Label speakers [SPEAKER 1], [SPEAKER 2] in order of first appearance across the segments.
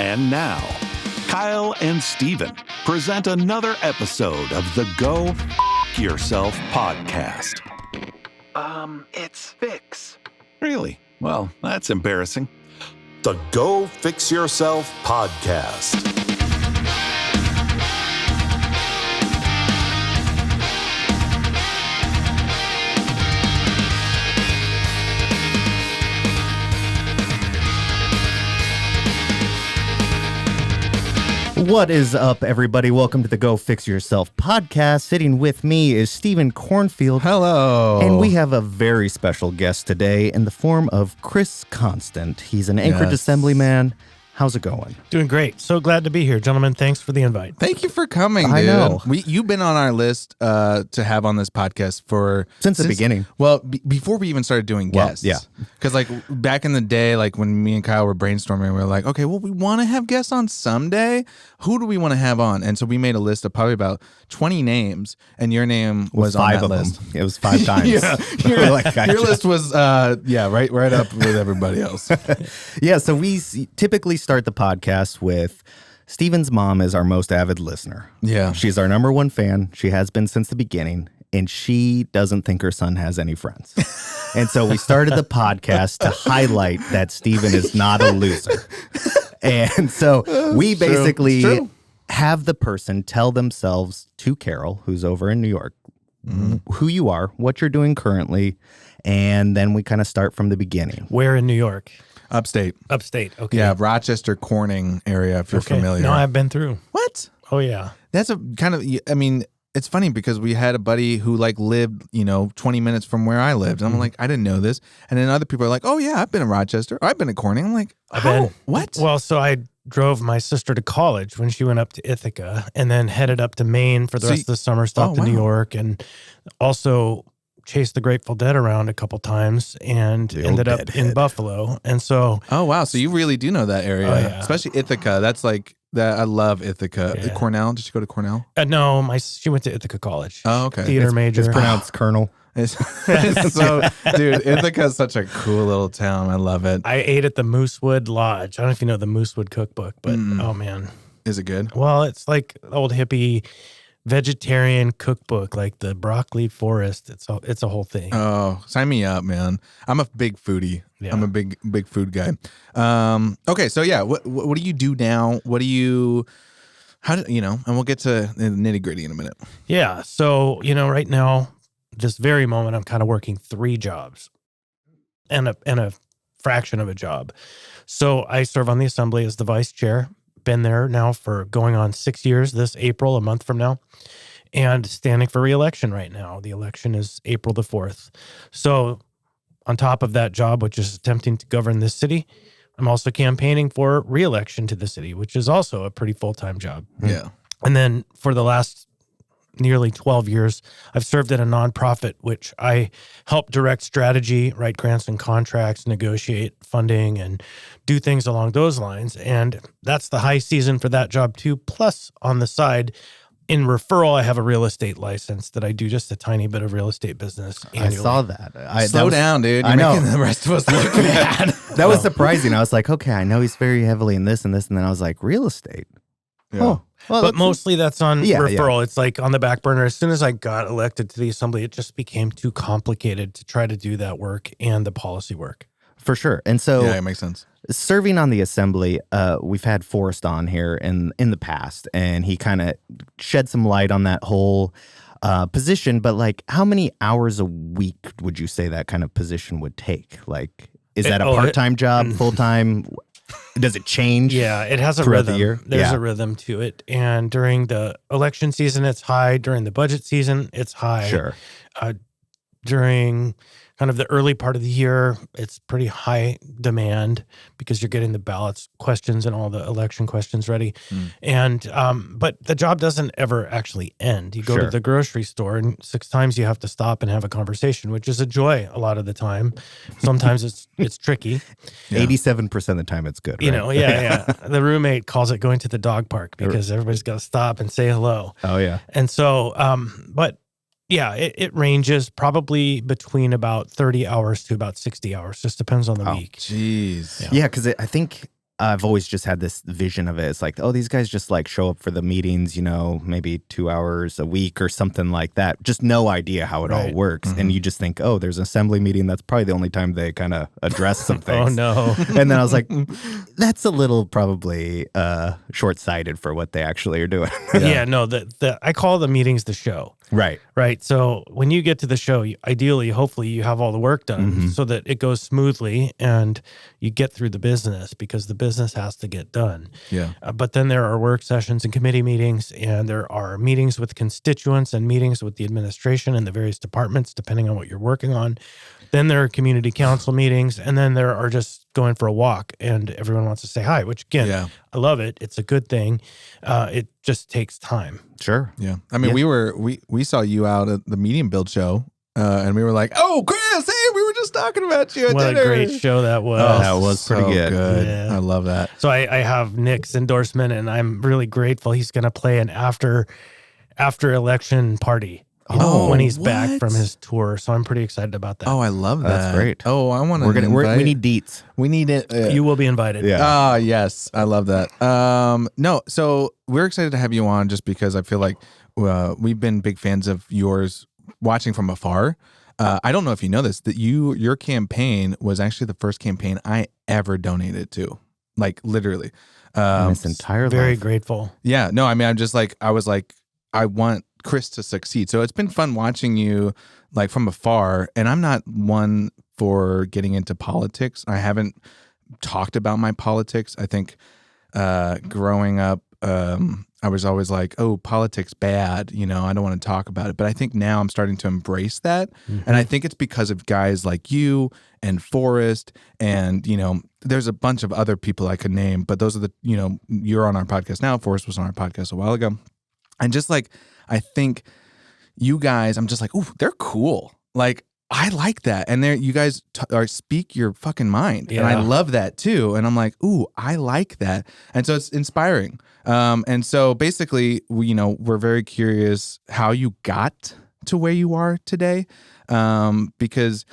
[SPEAKER 1] And now, Kyle and Steven present another episode of the Go F Yourself podcast. It's Fix. Really? Well, that's embarrassing. The Go Fix Yourself podcast.
[SPEAKER 2] What is up, everybody? Welcome to the Go Fix Yourself podcast. Sitting with me is Stephen Cornfield.
[SPEAKER 3] Hello.
[SPEAKER 2] And we have a very special guest today in the form of Chris Constant. He's an Anchorage Assembly Man. How's it going?
[SPEAKER 4] Doing great. So glad to be here, gentlemen. Thanks for the invite.
[SPEAKER 3] Thank you for coming, dude.
[SPEAKER 2] I know.
[SPEAKER 3] You've been on our list to have on this podcast
[SPEAKER 2] since the beginning.
[SPEAKER 3] Well, before we even started doing guests.
[SPEAKER 2] Yeah.
[SPEAKER 3] Because like back in the day, like when me and Kyle were brainstorming, we were like, okay, well, we want to have guests on someday. Who do we want to have on? And so we made a list of probably about 20 names, and your name was on that list.
[SPEAKER 2] It was 5 times.
[SPEAKER 3] Yeah. Your list was, right up with everybody else.
[SPEAKER 2] Yeah, so we typically start the podcast with Steven's mom is our most avid listener.
[SPEAKER 3] Yeah.
[SPEAKER 2] She's our number one fan. She has been since the beginning, and she doesn't think her son has any friends. And so we started the podcast to highlight that Steven is not a loser. And so we basically have the person tell themselves to Carol, who's over in New York, who you are, what you're doing currently, and then we kind of start from the beginning.
[SPEAKER 4] Where in New York?
[SPEAKER 3] Upstate.
[SPEAKER 4] Okay.
[SPEAKER 3] Yeah, Rochester, Corning area, if you're familiar.
[SPEAKER 4] No, I've been through.
[SPEAKER 3] What?
[SPEAKER 4] Oh, yeah.
[SPEAKER 3] That's a kind of, I mean, it's funny because we had a buddy who like lived, 20 minutes from where I lived. And I'm like, I didn't know this. And then other people are like, oh yeah, I've been in Rochester. Or I've been in Corning. I'm like, what?
[SPEAKER 4] Well, so I drove my sister to college when she went up to Ithaca and then headed up to Maine for the rest of the summer, stopped in New York, and also chased the Grateful Dead around a couple times and ended up in Buffalo. And so...
[SPEAKER 3] Oh, wow. So you really do know that area, especially Ithaca. That's like... That I love Ithaca.
[SPEAKER 4] Yeah.
[SPEAKER 3] Cornell? Did she go to Cornell?
[SPEAKER 4] No, she went to Ithaca College.
[SPEAKER 3] Oh, okay.
[SPEAKER 4] Theater major.
[SPEAKER 2] It's pronounced Colonel.
[SPEAKER 3] So, dude, Ithaca is such a cool little town. I love it.
[SPEAKER 4] I ate at the Moosewood Lodge. I don't know if you know the Moosewood cookbook, but oh man.
[SPEAKER 3] Is it good?
[SPEAKER 4] Well, it's like old hippie vegetarian cookbook, like the broccoli forest. It's a whole thing.
[SPEAKER 3] Oh, sign me up, man. I'm a big foodie. Yeah. I'm a big food guy. Okay, so yeah, what do you do now? And we'll get to the nitty-gritty in a minute.
[SPEAKER 4] Yeah, so right now, this very moment, I'm kind of working 3 jobs and a fraction of a job. So I serve on the assembly as the vice chair. Been there now for going on 6 years this April, a month from now, and standing for reelection right now. The election is April the 4th. So on top of that job, which is attempting to govern this city, I'm also campaigning for reelection to the city, which is also a pretty full-time job.
[SPEAKER 3] Yeah.
[SPEAKER 4] And then for the last nearly 12 years, I've served at a nonprofit, which I help direct strategy, write grants and contracts, negotiate funding, and do things along those lines. And that's the high season for that job too. Plus, on the side, in referral, I have a real estate license that I do just a tiny bit of real estate business annually.
[SPEAKER 2] I saw that.
[SPEAKER 3] Slow down, dude. You're making the rest of us look bad.
[SPEAKER 2] That was surprising. I was like, okay, I know he's very heavily in this and this. And then I was like, real estate?
[SPEAKER 3] Yeah.
[SPEAKER 2] Oh. Well,
[SPEAKER 4] but mostly that's on referral.
[SPEAKER 2] Yeah.
[SPEAKER 4] It's like on the back burner. As soon as I got elected to the assembly, it just became too complicated to try to do that work and the policy work.
[SPEAKER 2] For sure. And so
[SPEAKER 3] yeah, it makes sense.
[SPEAKER 2] Serving on the assembly, we've had Forrest on here in the past, and he kind of shed some light on that whole position. But like, how many hours a week would you say that kind of position would take? Like, is that a part-time job, full-time? Does it change?
[SPEAKER 4] Yeah, it has a rhythm. There's a rhythm to it. And during the election season, it's high. During the budget season, it's high.
[SPEAKER 2] Sure.
[SPEAKER 4] During kind of the early part of the year, it's pretty high demand because you're getting the ballots questions and all the election questions ready. And but the job doesn't ever actually end. You go to the grocery store and 6 times you have to stop and have a conversation, which is a joy a lot of the time. Sometimes it's tricky.
[SPEAKER 2] 87% of the time it's good, right?
[SPEAKER 4] You know, yeah. The roommate calls it going to the dog park because everybody's got to stop and say hello.
[SPEAKER 2] Oh, yeah.
[SPEAKER 4] And so, but yeah, it ranges probably between about 30 hours to about 60 hours. Just depends on the week.
[SPEAKER 3] Jeez.
[SPEAKER 2] Yeah, because I think I've always just had this vision of it. It's like, oh, these guys just like show up for the meetings, maybe 2 hours a week or something like that. Just no idea how it all works.
[SPEAKER 3] Mm-hmm.
[SPEAKER 2] And you just think, oh, there's an assembly meeting. That's probably the only time they kind of address some
[SPEAKER 4] Oh,
[SPEAKER 2] things.
[SPEAKER 4] no.
[SPEAKER 2] And then I was like, that's a little probably short-sighted for what they actually are doing.
[SPEAKER 4] Yeah, no, I call the meetings the show. Right. So when you get to the show, ideally, hopefully you have all the work done so that it goes smoothly and you get through the business because the business has to get done.
[SPEAKER 3] Yeah.
[SPEAKER 4] But then there are work sessions and committee meetings, and there are meetings with constituents and meetings with the administration and the various departments, depending on what you're working on. Then there are community council meetings, and then there are just going for a walk, and everyone wants to say hi, which again, I love it. It's a good thing. It just takes time.
[SPEAKER 2] Sure.
[SPEAKER 3] Yeah. I mean, we saw you out at the Medium Build show, and we were like, oh, Chris, hey, we were just talking about you at
[SPEAKER 4] What
[SPEAKER 3] dinner.
[SPEAKER 4] a great show that was.
[SPEAKER 2] Oh, that was pretty good.
[SPEAKER 4] Yeah.
[SPEAKER 3] I love that.
[SPEAKER 4] So I have Nick's endorsement, and I'm really grateful. He's going to play an after election party when he's back from his tour. So I'm pretty excited about that.
[SPEAKER 3] Oh, I love that.
[SPEAKER 2] That's great.
[SPEAKER 3] Oh, I want to.
[SPEAKER 2] We need deets.
[SPEAKER 3] We need it.
[SPEAKER 4] You will be invited.
[SPEAKER 2] Yeah.
[SPEAKER 3] Ah, yes, I love that. No, so we're excited to have you on just because I feel like we've been big fans of yours, watching from afar. I don't know if you know this, that your campaign was actually the first campaign I ever donated to, like literally.
[SPEAKER 2] This entire
[SPEAKER 4] Very
[SPEAKER 2] life.
[SPEAKER 4] grateful.
[SPEAKER 3] Yeah, no, I mean, I was like, I want Chris to succeed. So it's been fun watching you like from afar. And I'm not one for getting into politics. I haven't talked about my politics. I think growing up, I was always like, oh, politics bad. I don't want to talk about it. But I think now I'm starting to embrace that. And I think it's because of guys like you and Forrest and, there's a bunch of other people I could name. But those are the, you're on our podcast now. Forrest was on our podcast a while ago. And just like, I think you guys, I'm just like, ooh, they're cool. Like, I like that. And you guys speak your fucking mind.
[SPEAKER 4] Yeah.
[SPEAKER 3] And I love that too. And I'm like, ooh, I like that. And so it's inspiring. And so basically, we're very curious how you got to where you are today. Because,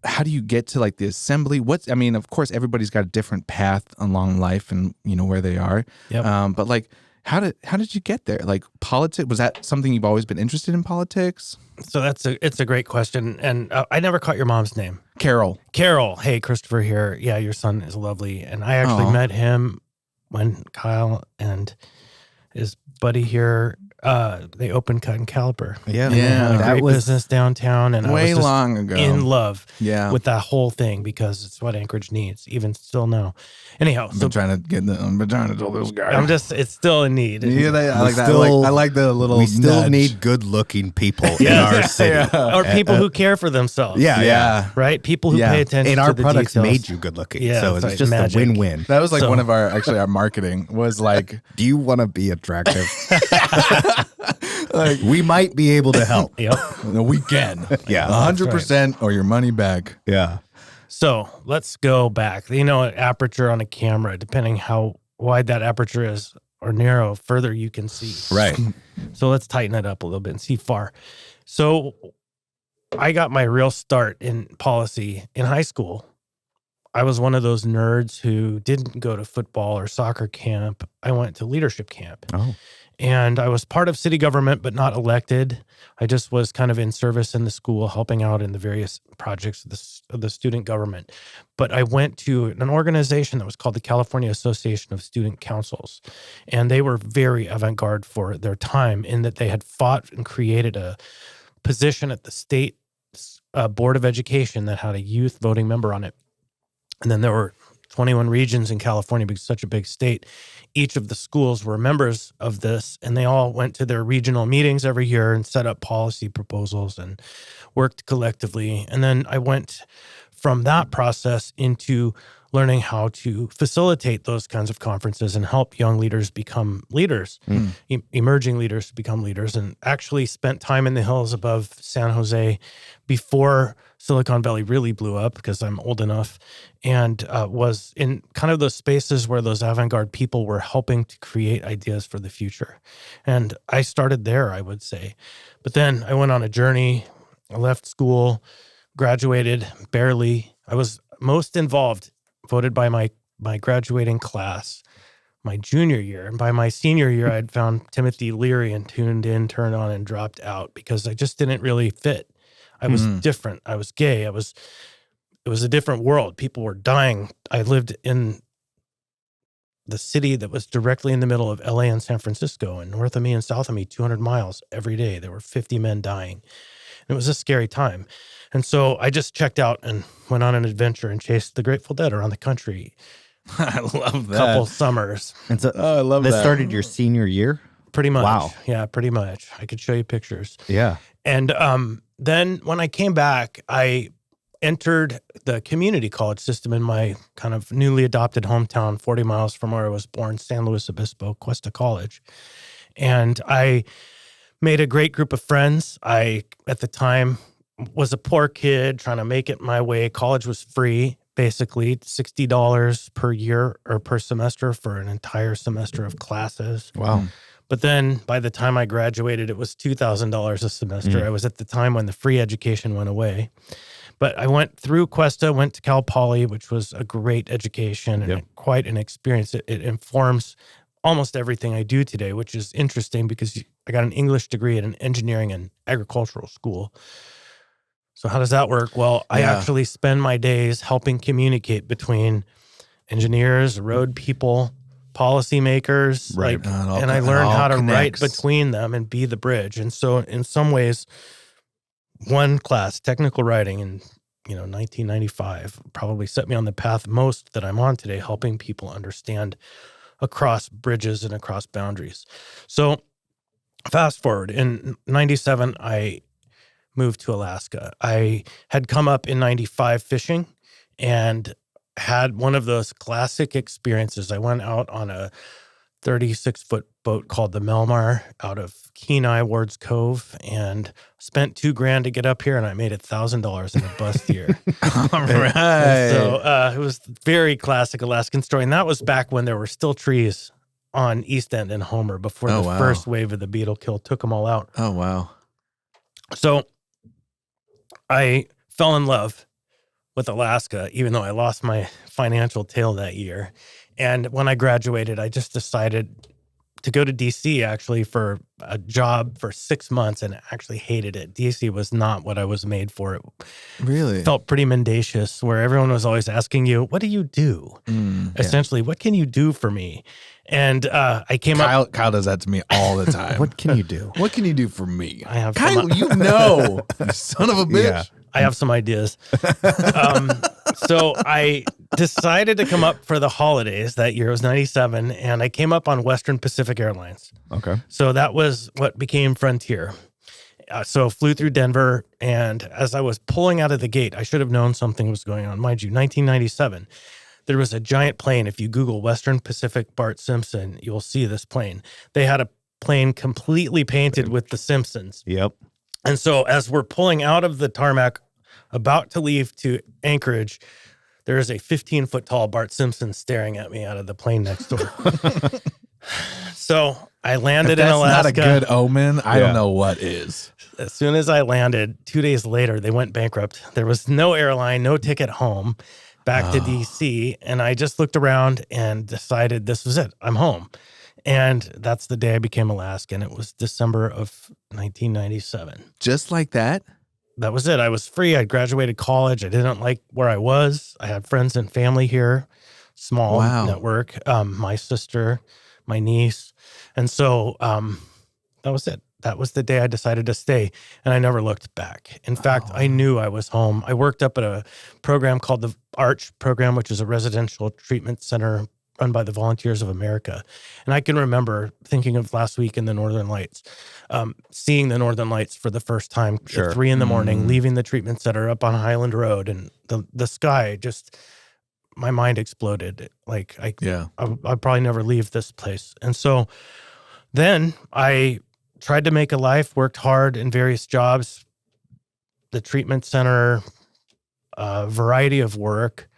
[SPEAKER 3] how do you get to like the assembly? Of course, everybody's got a different path along life and, where they are.
[SPEAKER 4] Yep.
[SPEAKER 3] But like, how did you get there? Like politics, was that something you've always been interested in, politics?
[SPEAKER 4] So it's a great question. And I never caught your mom's name.
[SPEAKER 3] Carol.
[SPEAKER 4] Hey, Christopher here. Yeah, your son is lovely. And I actually met him when Kyle and his buddy here, they opened Cut and Caliper.
[SPEAKER 2] Yeah.
[SPEAKER 4] And they had a great business downtown. And
[SPEAKER 3] way
[SPEAKER 4] I was just
[SPEAKER 3] long ago.
[SPEAKER 4] in love
[SPEAKER 3] with
[SPEAKER 4] that whole thing because it's what Anchorage needs, even still now. Anyhow,
[SPEAKER 3] I've been trying to tell this guy.
[SPEAKER 4] it's still in need.
[SPEAKER 3] Yeah, I like that.
[SPEAKER 2] Still-
[SPEAKER 3] I like the little.
[SPEAKER 2] We still
[SPEAKER 3] nudge.
[SPEAKER 2] need good-looking people in our city.
[SPEAKER 4] Or people who care for themselves.
[SPEAKER 2] Yeah.
[SPEAKER 4] Right? People who
[SPEAKER 3] Yeah.
[SPEAKER 4] pay attention
[SPEAKER 2] And
[SPEAKER 4] to
[SPEAKER 2] our
[SPEAKER 4] the
[SPEAKER 2] products
[SPEAKER 4] details.
[SPEAKER 2] made you good-looking.
[SPEAKER 4] Yeah,
[SPEAKER 2] so
[SPEAKER 4] it's
[SPEAKER 2] it's
[SPEAKER 4] like
[SPEAKER 2] just
[SPEAKER 4] magic.
[SPEAKER 2] a win-win.
[SPEAKER 3] That was like
[SPEAKER 4] So-
[SPEAKER 3] one of our marketing was like,
[SPEAKER 2] Do you want to be attractive?
[SPEAKER 3] like
[SPEAKER 2] We might be able to help.
[SPEAKER 4] Yep.
[SPEAKER 3] a weekend.
[SPEAKER 2] Yeah.
[SPEAKER 3] 100% or your money back.
[SPEAKER 2] Yeah.
[SPEAKER 4] So let's go back. An aperture on a camera, depending how wide that aperture is or narrow, further you can see.
[SPEAKER 2] Right.
[SPEAKER 4] So let's tighten it up a little bit and see far. So I got my real start in policy in high school. I was one of those nerds who didn't go to football or soccer camp. I went to leadership camp.
[SPEAKER 2] Oh.
[SPEAKER 4] And I was part of city government, but not elected. I just was kind of in service in the school, helping out in the various projects of the student government. But I went to an organization that was called the California Association of Student Councils. And they were very avant-garde for their time in that they had fought and created a position at the state Board of Education that had a youth voting member on it. And then there were 21 regions in California because it's such a big state. Each of the schools were members of this, and they all went to their regional meetings every year and set up policy proposals and worked collectively. And then I went from that process into learning how to facilitate those kinds of conferences and help young leaders become leaders, emerging leaders become leaders, and actually spent time in the hills above San Jose before Silicon Valley really blew up, because I'm old enough, and was in kind of those spaces where those avant-garde people were helping to create ideas for the future. And I started there, I would say. But then I went on a journey. I left school, graduated barely. I was most involved, voted by my my graduating class my junior year. And by my senior year, I'd found Timothy Leary and tuned in, turned on, and dropped out because I just didn't really fit. I was different. I was gay. It was a different world. People were dying. I lived in the city that was directly in the middle of LA and San Francisco, and north of me and south of me, 200 miles every day. There were 50 men dying. It was a scary time. And so I just checked out and went on an adventure and chased the Grateful Dead around the country.
[SPEAKER 3] I love that.
[SPEAKER 4] Couple summers.
[SPEAKER 2] And so
[SPEAKER 3] I love that.
[SPEAKER 2] This started your senior year?
[SPEAKER 4] Pretty much.
[SPEAKER 2] Wow.
[SPEAKER 4] Yeah, pretty much. I could show you pictures.
[SPEAKER 2] Yeah.
[SPEAKER 4] And then when I came back, I entered the community college system in my kind of newly adopted hometown, 40 miles from where I was born, San Luis Obispo, Cuesta College. And I made a great group of friends. I, at the time, was a poor kid trying to make it my way. College was free, basically $60 per year or per semester for an entire semester of classes.
[SPEAKER 2] Wow.
[SPEAKER 4] But then by the time I graduated, it was $2,000 a semester. I was at the time when the free education went away. But I went through Cuesta, went to Cal Poly, which was a great education and quite an experience. It informs almost everything I do today, which is interesting because I got an English degree at an engineering and agricultural school. So how does that work? Well, I actually spend my days helping communicate between engineers, road people, policymakers, and I learned how to write between them and be the bridge. And so in some ways, one class, technical writing in 1995, probably set me on the path most that I'm on today, helping people understand across bridges and across boundaries. So fast forward, in 97, I moved to Alaska. I had come up in 95 fishing and had one of those classic experiences. I went out on a 36-foot boat called the Melmar out of Kenai, Ward's Cove, and spent $2,000 to get up here, and I made $1,000 in a bust year.
[SPEAKER 3] All right.
[SPEAKER 4] So it was very classic Alaskan story, and that was back when there were still trees on East End and Homer before the first wave of the beetle kill took them all out.
[SPEAKER 3] Oh, wow.
[SPEAKER 4] So I fell in love with Alaska, even though I lost my financial tail that year. And when I graduated, I just decided to go to DC actually for a job for 6 months and actually hated it. DC was not what I was made for. It
[SPEAKER 3] really
[SPEAKER 4] felt pretty mendacious, where everyone was always asking you, what do you do? Essentially, what can you do for me? And I came up.
[SPEAKER 3] Kyle does that to me all the time.
[SPEAKER 2] What can you do?
[SPEAKER 3] What can you do for me?
[SPEAKER 4] I have
[SPEAKER 3] Kyle, you know, you son of a bitch.
[SPEAKER 2] Yeah.
[SPEAKER 4] I have some ideas. So I decided to come up for the holidays that year. It was 97, and I came up on Western Pacific Airlines.
[SPEAKER 2] Okay.
[SPEAKER 4] So that was what became Frontier. So flew through Denver, and as I was pulling out of the gate, I should have known something was going on. Mind you, 1997, there was a giant plane. If you Google Western Pacific Bart Simpson, you'll see this plane. They had a plane completely painted with the Simpsons.
[SPEAKER 2] Yep.
[SPEAKER 4] And so as we're pulling out of the tarmac, about to leave to Anchorage, there is a 15-foot tall Bart Simpson staring at me out of the plane next door. So I landed in Alaska.
[SPEAKER 3] That's not a good omen. I don't know what is.
[SPEAKER 4] As soon as I landed, 2 days later, they went bankrupt. There was no airline, no ticket home, back to DC. And I just looked around and decided this was it. I'm home. And that's the day I became Alaskan. It was December of 1997.
[SPEAKER 3] Just like that?
[SPEAKER 4] That was it. I was free. I graduated college. I didn't like where I was. I had friends and family here, small network, my sister, my niece. And so that was it. That was the day I decided to stay, and I never looked back. In fact, I knew I was home. I worked up at a program called the ARCH program, which is a residential treatment center run by the Volunteers of America. And I can remember thinking of last week in the Northern Lights, seeing the Northern Lights for the first time at 3 a.m, leaving the treatment center up on Highland Road, and the sky just, my mind exploded. Like I'd probably never leave this place. And so then I tried to make a life, worked hard in various jobs, the treatment center, a variety of work.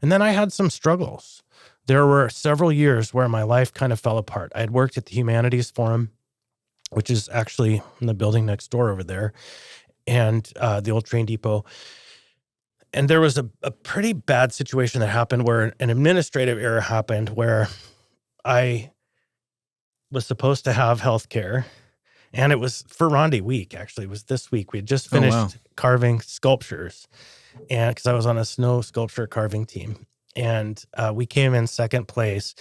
[SPEAKER 4] And then I had some struggles. There were several years where my life kind of fell apart. I had worked at the Humanities Forum, which is actually in the building next door over there, and the old train depot. And there was a pretty bad situation that happened where an administrative error happened where I was supposed to have health care. And it was for Rondi week, actually. It was this week. We had just finished carving sculptures, and because I was on a snow sculpture carving team. And we came in second place.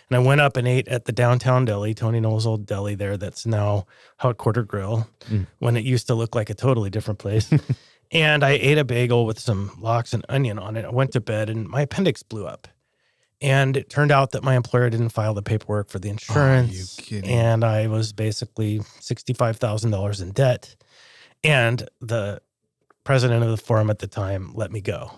[SPEAKER 4] And I went up and ate at the downtown deli, Tony Knowles' old deli there, that's now Hot Quarter Grill, when it used to look like a totally different place. And I ate a bagel with some lox and onion on it. I went to bed and my appendix blew up. And it turned out that my employer didn't file the paperwork for the insurance.
[SPEAKER 3] Are you kidding?
[SPEAKER 4] And I was basically $65,000 in debt. And the president of the forum at the time let me go.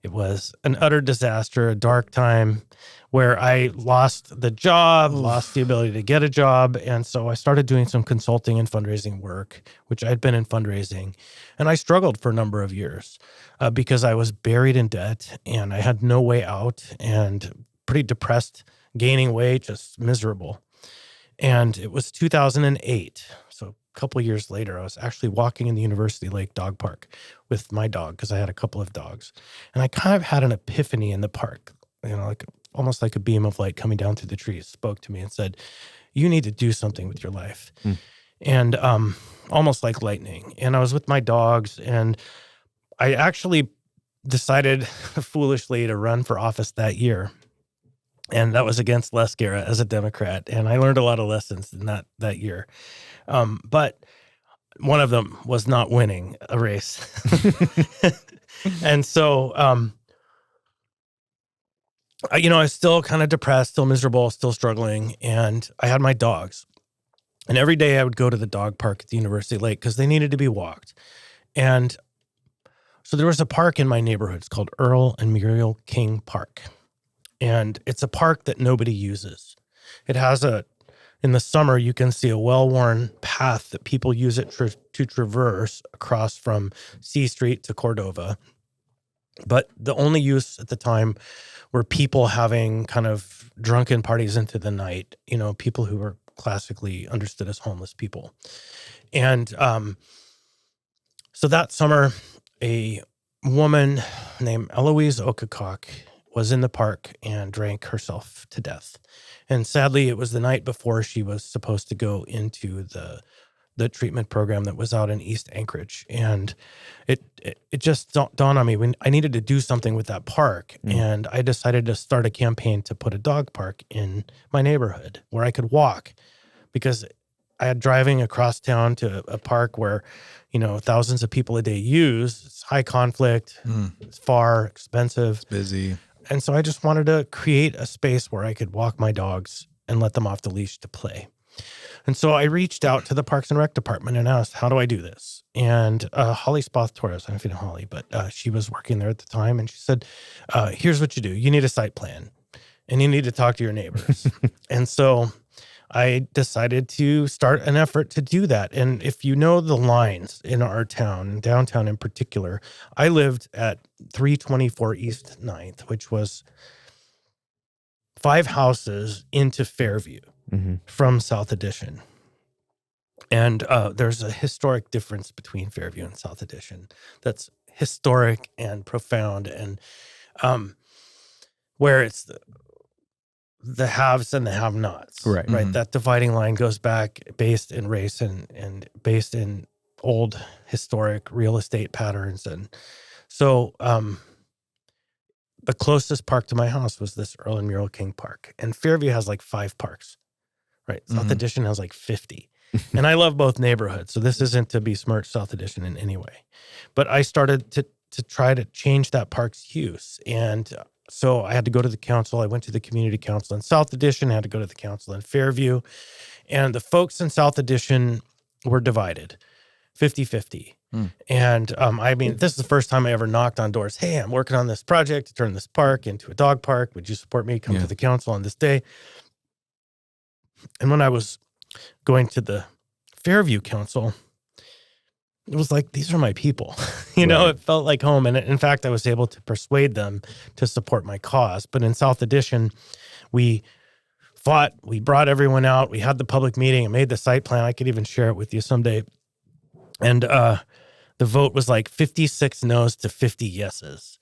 [SPEAKER 4] It was an utter disaster, a dark time where I lost the job, lost the ability to get a job. And so I started doing some consulting and fundraising work, which I'd been in fundraising. And I struggled for a number of years because I was buried in debt and I had no way out and pretty depressed, gaining weight, just miserable. And it was 2008. So a couple of years later, I was actually walking in the University Lake Dog Park with my dog because I had a couple of dogs. And I kind of had an epiphany in the park, like almost like a beam of light coming down through the trees, spoke to me and said, you need to do something with your life. And almost like lightning. And I was with my dogs and I actually decided foolishly to run for office that year. And that was against Les Guerra as a Democrat. And I learned a lot of lessons in that year. But one of them was not winning a race. And so, I was still kind of depressed, still miserable, still struggling. And I had my dogs. And every day I would go to the dog park at the University Lake because they needed to be walked. And so there was a park in my neighborhood. It's called Earl and Muriel King Park. And it's a park that nobody uses. It has in the summer, you can see a well-worn path that people use it to traverse across from C Street to Cordova. But the only use at the time were people having kind of drunken parties into the night, people who were classically understood as homeless people. And so that summer, a woman named Eloise Okakok was in the park and drank herself to death. And sadly, it was the night before she was supposed to go into the treatment program that was out in East Anchorage. And it just dawned on me when I needed to do something with that park. And I decided to start a campaign to put a dog park in my neighborhood where I could walk, because I had driving across town to a park where, thousands of people a day use. It's high conflict, it's far, expensive.
[SPEAKER 3] It's busy.
[SPEAKER 4] And so I just wanted to create a space where I could walk my dogs and let them off the leash to play. And so I reached out to the Parks and Rec department and asked, how do I do this? And Holly Spoth-Torres, I don't know if you know Holly, but she was working there at the time. And she said, here's what you do. You need a site plan and you need to talk to your neighbors. And so I decided to start an effort to do that. And if you know the lines in our town, downtown in particular, I lived at 324 East 9th, which was 5 houses into Fairview from South Addition. And there's a historic difference between Fairview and South Addition that's historic and profound, and where it's the haves and the have-nots. Right. That dividing line goes back based in race and based in old historic real estate patterns. And so the closest park to my house was this Earl and Muriel King Park. And Fairview has like 5 parks, right? South Addition has like 50. And I love both neighborhoods, so this isn't to besmirch South Addition in any way. But I started to try to change that park's use. And so I had to go to the council. I went to the community council in South Addition. I had to go to the council in Fairview. And the folks in South Addition were divided, 50-50. And this is the first time I ever knocked on doors. Hey, I'm working on this project to turn this park into a dog park. Would you support me? Come to the council on this day. And when I was going to the Fairview council, it was like, these are my people. It felt like home. And in fact, I was able to persuade them to support my cause. But in South Addition, we fought, we brought everyone out, we had the public meeting and made the site plan. I could even share it with you someday. And The vote was like 56 no's to 50 yeses.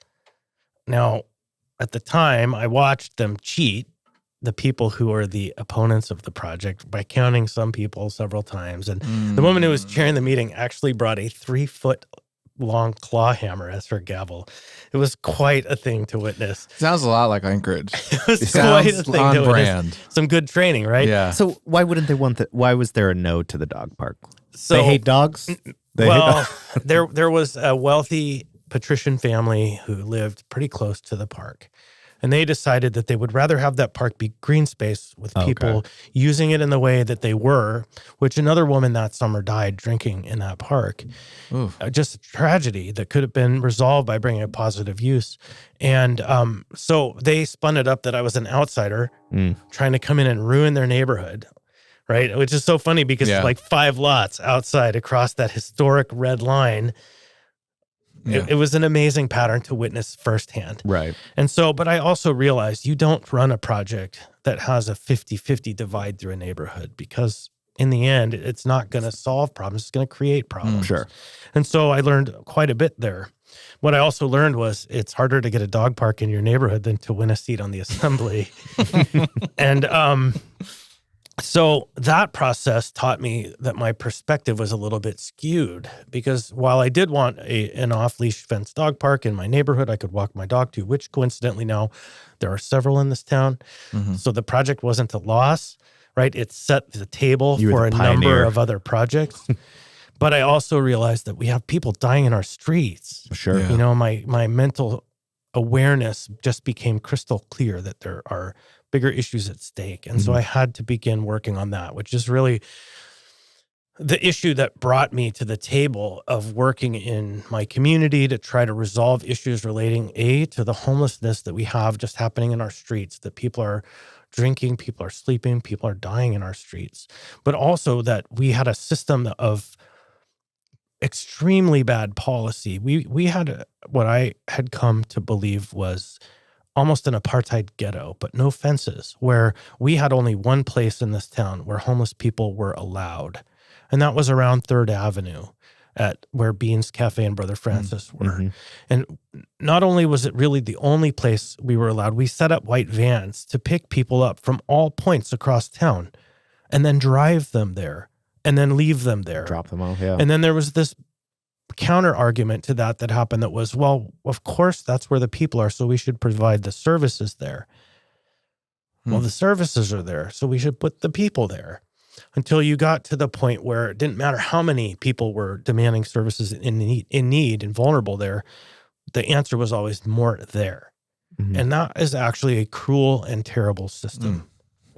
[SPEAKER 4] Now, at the time, I watched them cheat, the people who are the opponents of the project, by counting some people several times. And the woman who was chairing the meeting actually brought a 3-foot-long claw hammer as her gavel. It was quite a thing to witness.
[SPEAKER 3] Sounds a lot like Anchorage.
[SPEAKER 4] It was quite a thing to witness. Some good training, right?
[SPEAKER 3] Yeah.
[SPEAKER 2] So why wouldn't they want that? Why was there a no to the dog park?
[SPEAKER 4] So,
[SPEAKER 2] they hate dogs?
[SPEAKER 4] There was a wealthy patrician family who lived pretty close to the park. And they decided that they would rather have that park be green space with people using it in the way that they were, which another woman that summer died drinking in that park. Just a tragedy that could have been resolved by bringing a positive use. And so they spun it up that I was an outsider trying to come in and ruin their neighborhood, right? Which is so funny because it's like 5 lots outside across that historic red line. It was an amazing pattern to witness firsthand.
[SPEAKER 2] Right.
[SPEAKER 4] And so, but I also realized you don't run a project that has a 50-50 divide through a neighborhood, because in the end, it's not going to solve problems. It's going to create problems.
[SPEAKER 2] Sure.
[SPEAKER 4] And so I learned quite a bit there. What I also learned was it's harder to get a dog park in your neighborhood than to win a seat on the assembly. And so that process taught me that my perspective was a little bit skewed, because while I did want an off-leash fenced dog park in my neighborhood I could walk my dog to, which coincidentally now there are several in this town. So the project wasn't a loss, right? It set the table for a number of other projects. But I also realized that we have people dying in our streets.
[SPEAKER 2] Sure.
[SPEAKER 4] You know, my mental awareness just became crystal clear that there are bigger issues at stake. And so I had to begin working on that, which is really the issue that brought me to the table of working in my community to try to resolve issues relating to the homelessness that we have just happening in our streets, that people are drinking, people are sleeping, people are dying in our streets, but also that we had a system of extremely bad policy. We had what I had come to believe was almost an apartheid ghetto, but no fences, where we had only one place in this town where homeless people were allowed. And that was around 3rd Avenue at where Beans Cafe and Brother Francis were. And not only was it really the only place we were allowed, we set up white vans to pick people up from all points across town and then drive them there and then leave them there.
[SPEAKER 2] Drop them off, yeah.
[SPEAKER 4] And then there was this counter argument to that happened that was, well, of course, that's where the people are, so we should provide the services there. Well, the services are there, so we should put the people there. Until you got to the point where it didn't matter how many people were demanding services in need and vulnerable there, the answer was always more there. And that is actually a cruel and terrible system.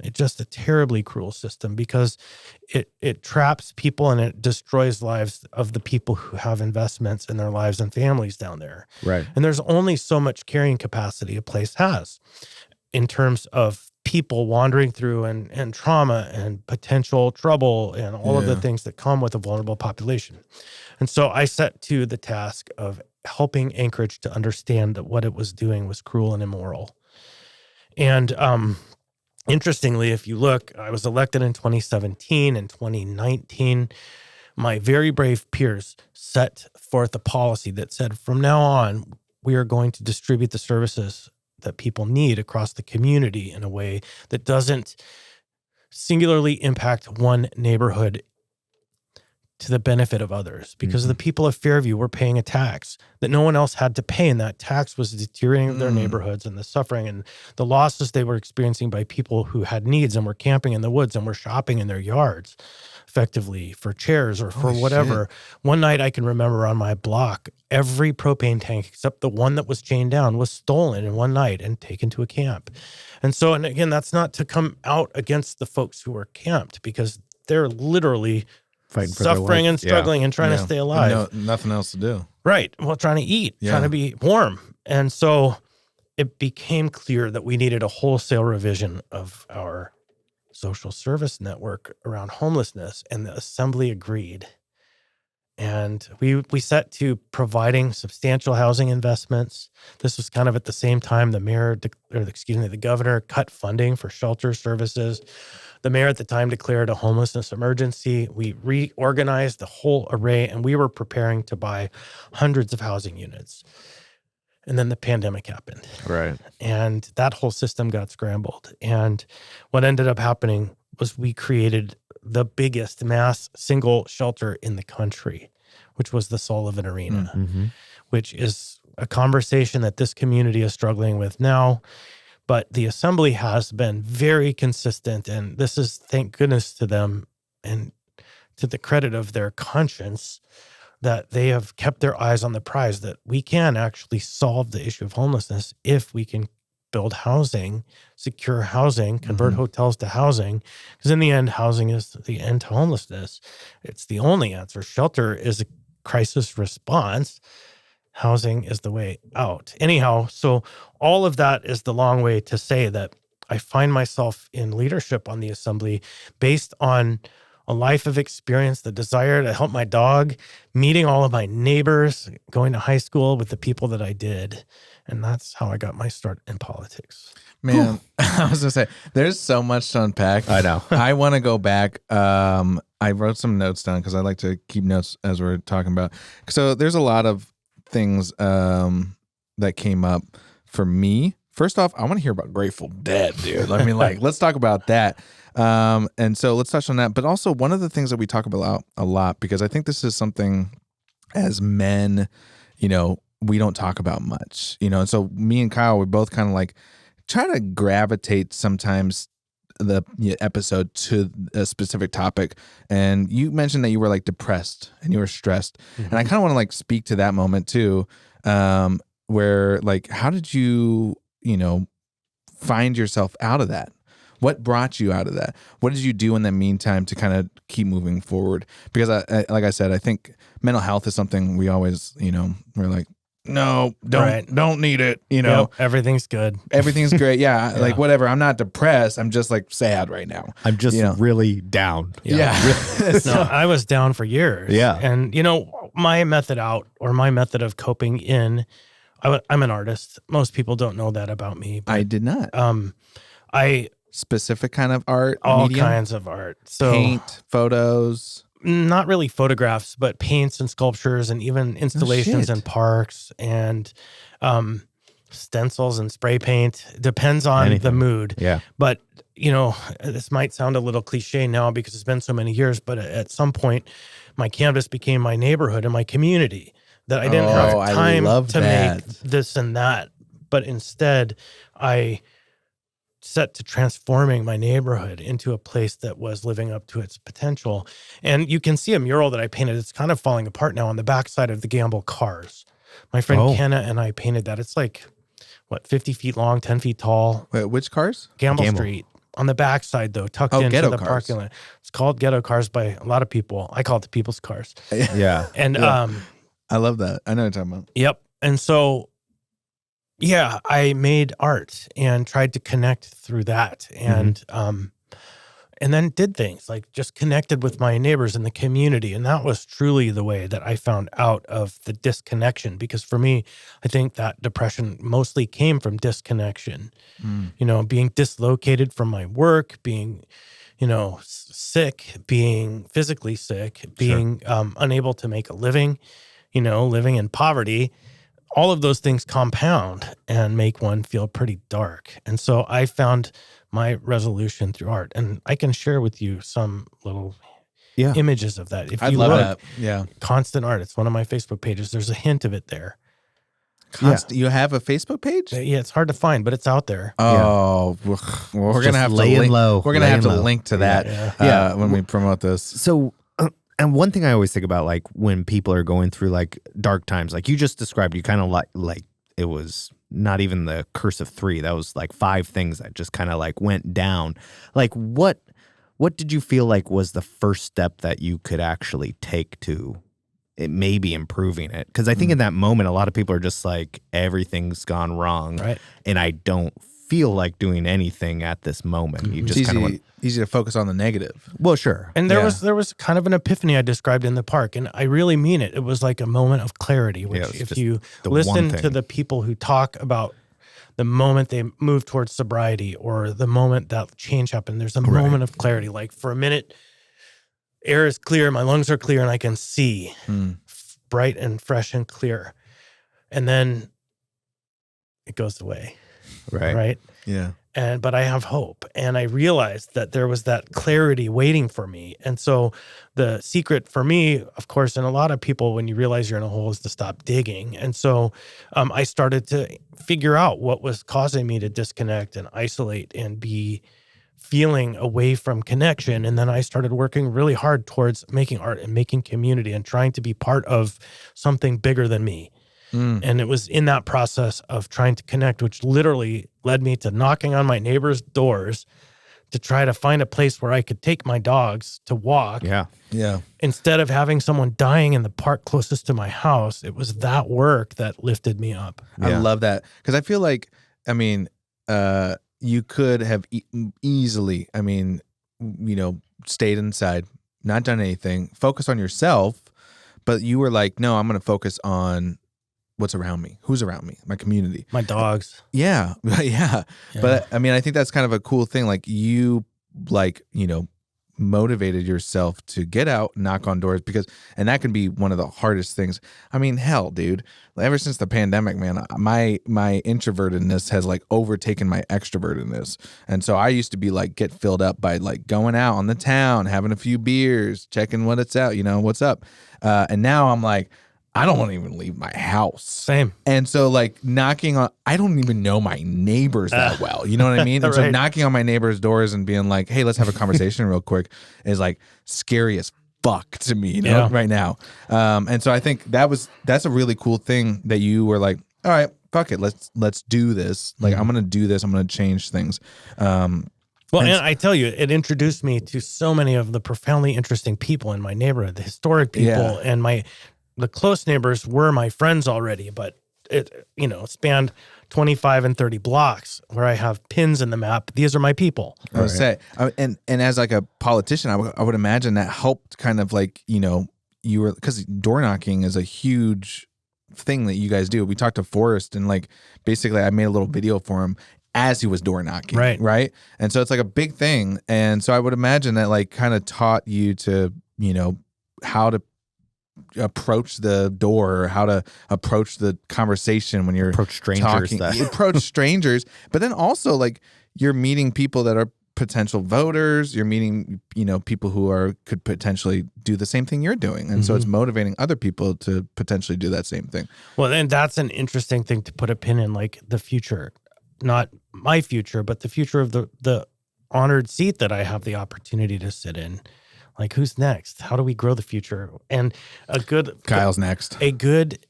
[SPEAKER 4] It's just a terribly cruel system, because it traps people and it destroys lives of the people who have investments in their lives and families down there.
[SPEAKER 2] Right.
[SPEAKER 4] And there's only so much carrying capacity a place has in terms of people wandering through and trauma and potential trouble and all of the things that come with a vulnerable population. And so I set to the task of helping Anchorage to understand that what it was doing was cruel and immoral. And interestingly, if you look, I was elected in 2017 and 2019. My very brave peers set forth a policy that said, from now on, we are going to distribute the services that people need across the community in a way that doesn't singularly impact one neighborhood to the benefit of others, because the people of Fairview were paying a tax that no one else had to pay, and that tax was the deteriorating of their neighborhoods and the suffering and the losses they were experiencing by people who had needs and were camping in the woods and were shopping in their yards effectively for chairs or for whatever. One night I can remember on my block, every propane tank except the one that was chained down was stolen in one night and taken to a camp. And so, and again, that's not to come out against the folks who were camped, because they're literally
[SPEAKER 2] fighting for
[SPEAKER 4] suffering and struggling and trying to stay alive.
[SPEAKER 3] Nothing else to do.
[SPEAKER 4] Right. Well, trying to eat, trying to be warm. And so it became clear that we needed a wholesale revision of our social service network around homelessness, and the assembly agreed. And we set to providing substantial housing investments. This was kind of at the same time the governor cut funding for shelter services. The mayor at the time declared a homelessness emergency. We reorganized the whole array, and we were preparing to buy hundreds of housing units. And then the pandemic happened.
[SPEAKER 2] Right.
[SPEAKER 4] And that whole system got scrambled. And what ended up happening was we created the biggest mass single shelter in the country, which was the Sullivan Arena, which is a conversation that this community is struggling with now. But the Assembly has been very consistent, and this is, thank goodness to them and to the credit of their conscience, that they have kept their eyes on the prize, that we can actually solve the issue of homelessness if we can build housing, secure housing, convert hotels to housing. Because in the end, housing is the end to homelessness. It's the only answer. Shelter is a crisis response. Housing is the way out. Anyhow, so all of that is the long way to say that I find myself in leadership on the Assembly based on a life of experience, the desire to help my dog, meeting all of my neighbors, going to high school with the people that I did. And that's how I got my start in politics.
[SPEAKER 3] Man, I was going to say, there's so much to unpack.
[SPEAKER 2] I know.
[SPEAKER 3] I want to go back. I wrote some notes down because I like to keep notes as we're talking about. So there's a lot of things that came up for me. First off, I want to hear about Grateful Dead, dude. I mean, like, let's talk about that. And so let's touch on that. But also one of the things that we talk about a lot, because I think this is something as men, we don't talk about much, and so me and Kyle, we both kind of like try to gravitate sometimes the episode to a specific topic. And you mentioned that you were like depressed and you were stressed. And I kind of want to like speak to that moment too, where like, how did you, find yourself out of that? What brought you out of that? What did you do in the meantime to kind of keep moving forward? Because I like I said, I think mental health is something we always, we're like, no, don't need it.
[SPEAKER 4] Yep, everything's good.
[SPEAKER 3] Everything's great. Yeah, like whatever. I'm not depressed. I'm just like sad right now.
[SPEAKER 2] I'm just really down.
[SPEAKER 3] Yeah.
[SPEAKER 4] No, I was down for years.
[SPEAKER 2] Yeah.
[SPEAKER 4] And my method out, or my method of coping in, I'm an artist. Most people don't know that about me. But,
[SPEAKER 3] I did not.
[SPEAKER 4] I
[SPEAKER 3] specific kind of art,
[SPEAKER 4] all
[SPEAKER 3] medium?
[SPEAKER 4] kinds of art. So
[SPEAKER 3] paint, photos.
[SPEAKER 4] Not really photographs, but paints and sculptures, and even installations in parks, and stencils and spray paint. Depends on the mood.
[SPEAKER 2] Yeah.
[SPEAKER 4] But, this might sound a little cliche now because it's been so many years, but at some point, my canvas became my neighborhood and my community, that I didn't have time to make this and that. But instead, I set to transforming my neighborhood into a place that was living up to its potential. And you can see a mural that I painted. It's kind of falling apart now on the backside of the Gamble cars. My friend Kenna and I painted that. It's like, 50 feet long, 10 feet tall.
[SPEAKER 3] Wait, which cars?
[SPEAKER 4] Gamble Street. On the backside, though, tucked into the parking lot. It's called Ghetto Cars by a lot of people. I call it the People's Cars.
[SPEAKER 2] Yeah.
[SPEAKER 4] And
[SPEAKER 3] I love that. I know what you're talking about.
[SPEAKER 4] Yep. And so, I made art and tried to connect through that, and then did things like just connected with my neighbors in the community. And that was truly the way that I found out of the disconnection, because for me, I think that depression mostly came from disconnection, being dislocated from my work, being, sick, being physically sick, being unable to make a living, living in poverty. All of those things compound and make one feel pretty dark. And so I found my resolution through art. And I can share with you some little images of that. If
[SPEAKER 3] I'd
[SPEAKER 4] you
[SPEAKER 3] love
[SPEAKER 4] look,
[SPEAKER 3] that. Yeah.
[SPEAKER 4] Constant Art, it's one of my Facebook pages. There's a hint of it there.
[SPEAKER 3] You have a Facebook page?
[SPEAKER 4] Yeah, it's hard to find, but it's out there.
[SPEAKER 3] Oh, well, we're going to have to link. We're going to have to link to that when we promote this.
[SPEAKER 2] So, and one thing I always think about, like when people are going through like dark times, like you just described, you kind of like it was not even the curse of 3. That was like 5 things that just kind of like went down. Like what did you feel like was the first step that you could actually take to it maybe improving it? Because I think in that moment, a lot of people are just like, everything's gone wrong.
[SPEAKER 4] Right.
[SPEAKER 2] And I don't feel like doing anything at this moment. You just kind of
[SPEAKER 3] easy to focus on the negative.
[SPEAKER 2] Well, sure.
[SPEAKER 4] And there was kind of an epiphany I described in the park, and I really mean it. It was like a moment of clarity, which if you listen to the people who talk about the moment they move towards sobriety or the moment that change happened, there's a moment of clarity. Like for a minute, air is clear, my lungs are clear, and I can see bright and fresh and clear. And then it goes away. Right.
[SPEAKER 3] Yeah.
[SPEAKER 4] But I have hope. And I realized that there was that clarity waiting for me. And so the secret for me, of course, and a lot of people, when you realize you're in a hole, is to stop digging. And so I started to figure out what was causing me to disconnect and isolate and be feeling away from connection. And then I started working really hard towards making art and making community and trying to be part of something bigger than me. And it was in that process of trying to connect, which literally led me to knocking on my neighbors' doors to try to find a place where I could take my dogs to walk.
[SPEAKER 2] Yeah.
[SPEAKER 4] Instead of having someone dying in the park closest to my house, it was that work that lifted me up.
[SPEAKER 3] I love that. Because I feel like, I mean, you could have easily, I mean, you know, stayed inside, not done anything, focus on yourself, but you were like, no, I'm going to focus on what's around me, who's around me, my community,
[SPEAKER 4] my dogs.
[SPEAKER 3] Yeah. But I mean, I think that's kind of a cool thing. Like you, like, you know, motivated yourself to get out, knock on doors, and that can be one of the hardest things. I mean, hell, dude, ever since the pandemic, man, my introvertedness has like overtaken my extrovertedness. And so I used to be like, get filled up by like going out on the town, having a few beers, checking what it's out, you know, what's up. And now I'm like, I don't want to even leave my house.
[SPEAKER 4] Same.
[SPEAKER 3] And so like knocking on, I don't even know my neighbors that well. You know what I mean? And so knocking on my neighbors' doors and being like, hey, let's have a conversation real quick is like scary as fuck to me, you know, right now. And so I think that's a really cool thing that you were like, all right, fuck it. Let's do this. Like, I'm going to do this. I'm going to change things.
[SPEAKER 4] Well, and I tell you, it introduced me to so many of the profoundly interesting people in my neighborhood, the historic people, and the close neighbors were my friends already, but it, you know, spanned 25 and 30 blocks where I have pins in the map. These are my people.
[SPEAKER 3] I would say, and as like a politician, I would imagine that helped kind of like, you know, you were, because door knocking is a huge thing that you guys do. We talked to Forrest and like, basically I made a little video for him as he was door knocking. Right. And so it's like a big thing. And so I would imagine that like kind of taught you to, you know, how to approach the door, or how to approach the conversation when you're
[SPEAKER 2] approach strangers.
[SPEAKER 3] You approach strangers, but then also like you're meeting people that are potential voters. You're meeting, you know, people who could potentially do the same thing you're doing, and so it's motivating other people to potentially do that same thing.
[SPEAKER 4] Well, and that's an interesting thing to put a pin in, like the future, not my future, but the future of the honored seat that I have the opportunity to sit in. Like, who's next? How do we grow the future? And
[SPEAKER 3] Kyle's next.
[SPEAKER 4] A good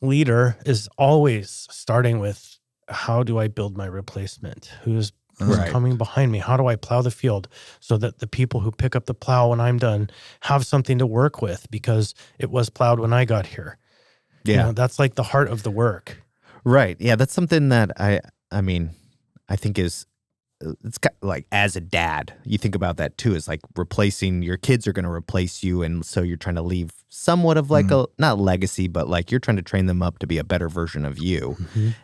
[SPEAKER 4] leader is always starting with, how do I build my replacement? Who's coming behind me? How do I plow the field so that the people who pick up the plow when I'm done have something to work with, because it was plowed when I got here. Yeah. You know, that's like the heart of the work.
[SPEAKER 2] Right. Yeah. That's something that I mean, I think is, it's got, like, as a dad, you think about that too, is like replacing, your kids are going to replace you. And so you're trying to leave somewhat of like a, not legacy, but like you're trying to train them up to be a better version of you,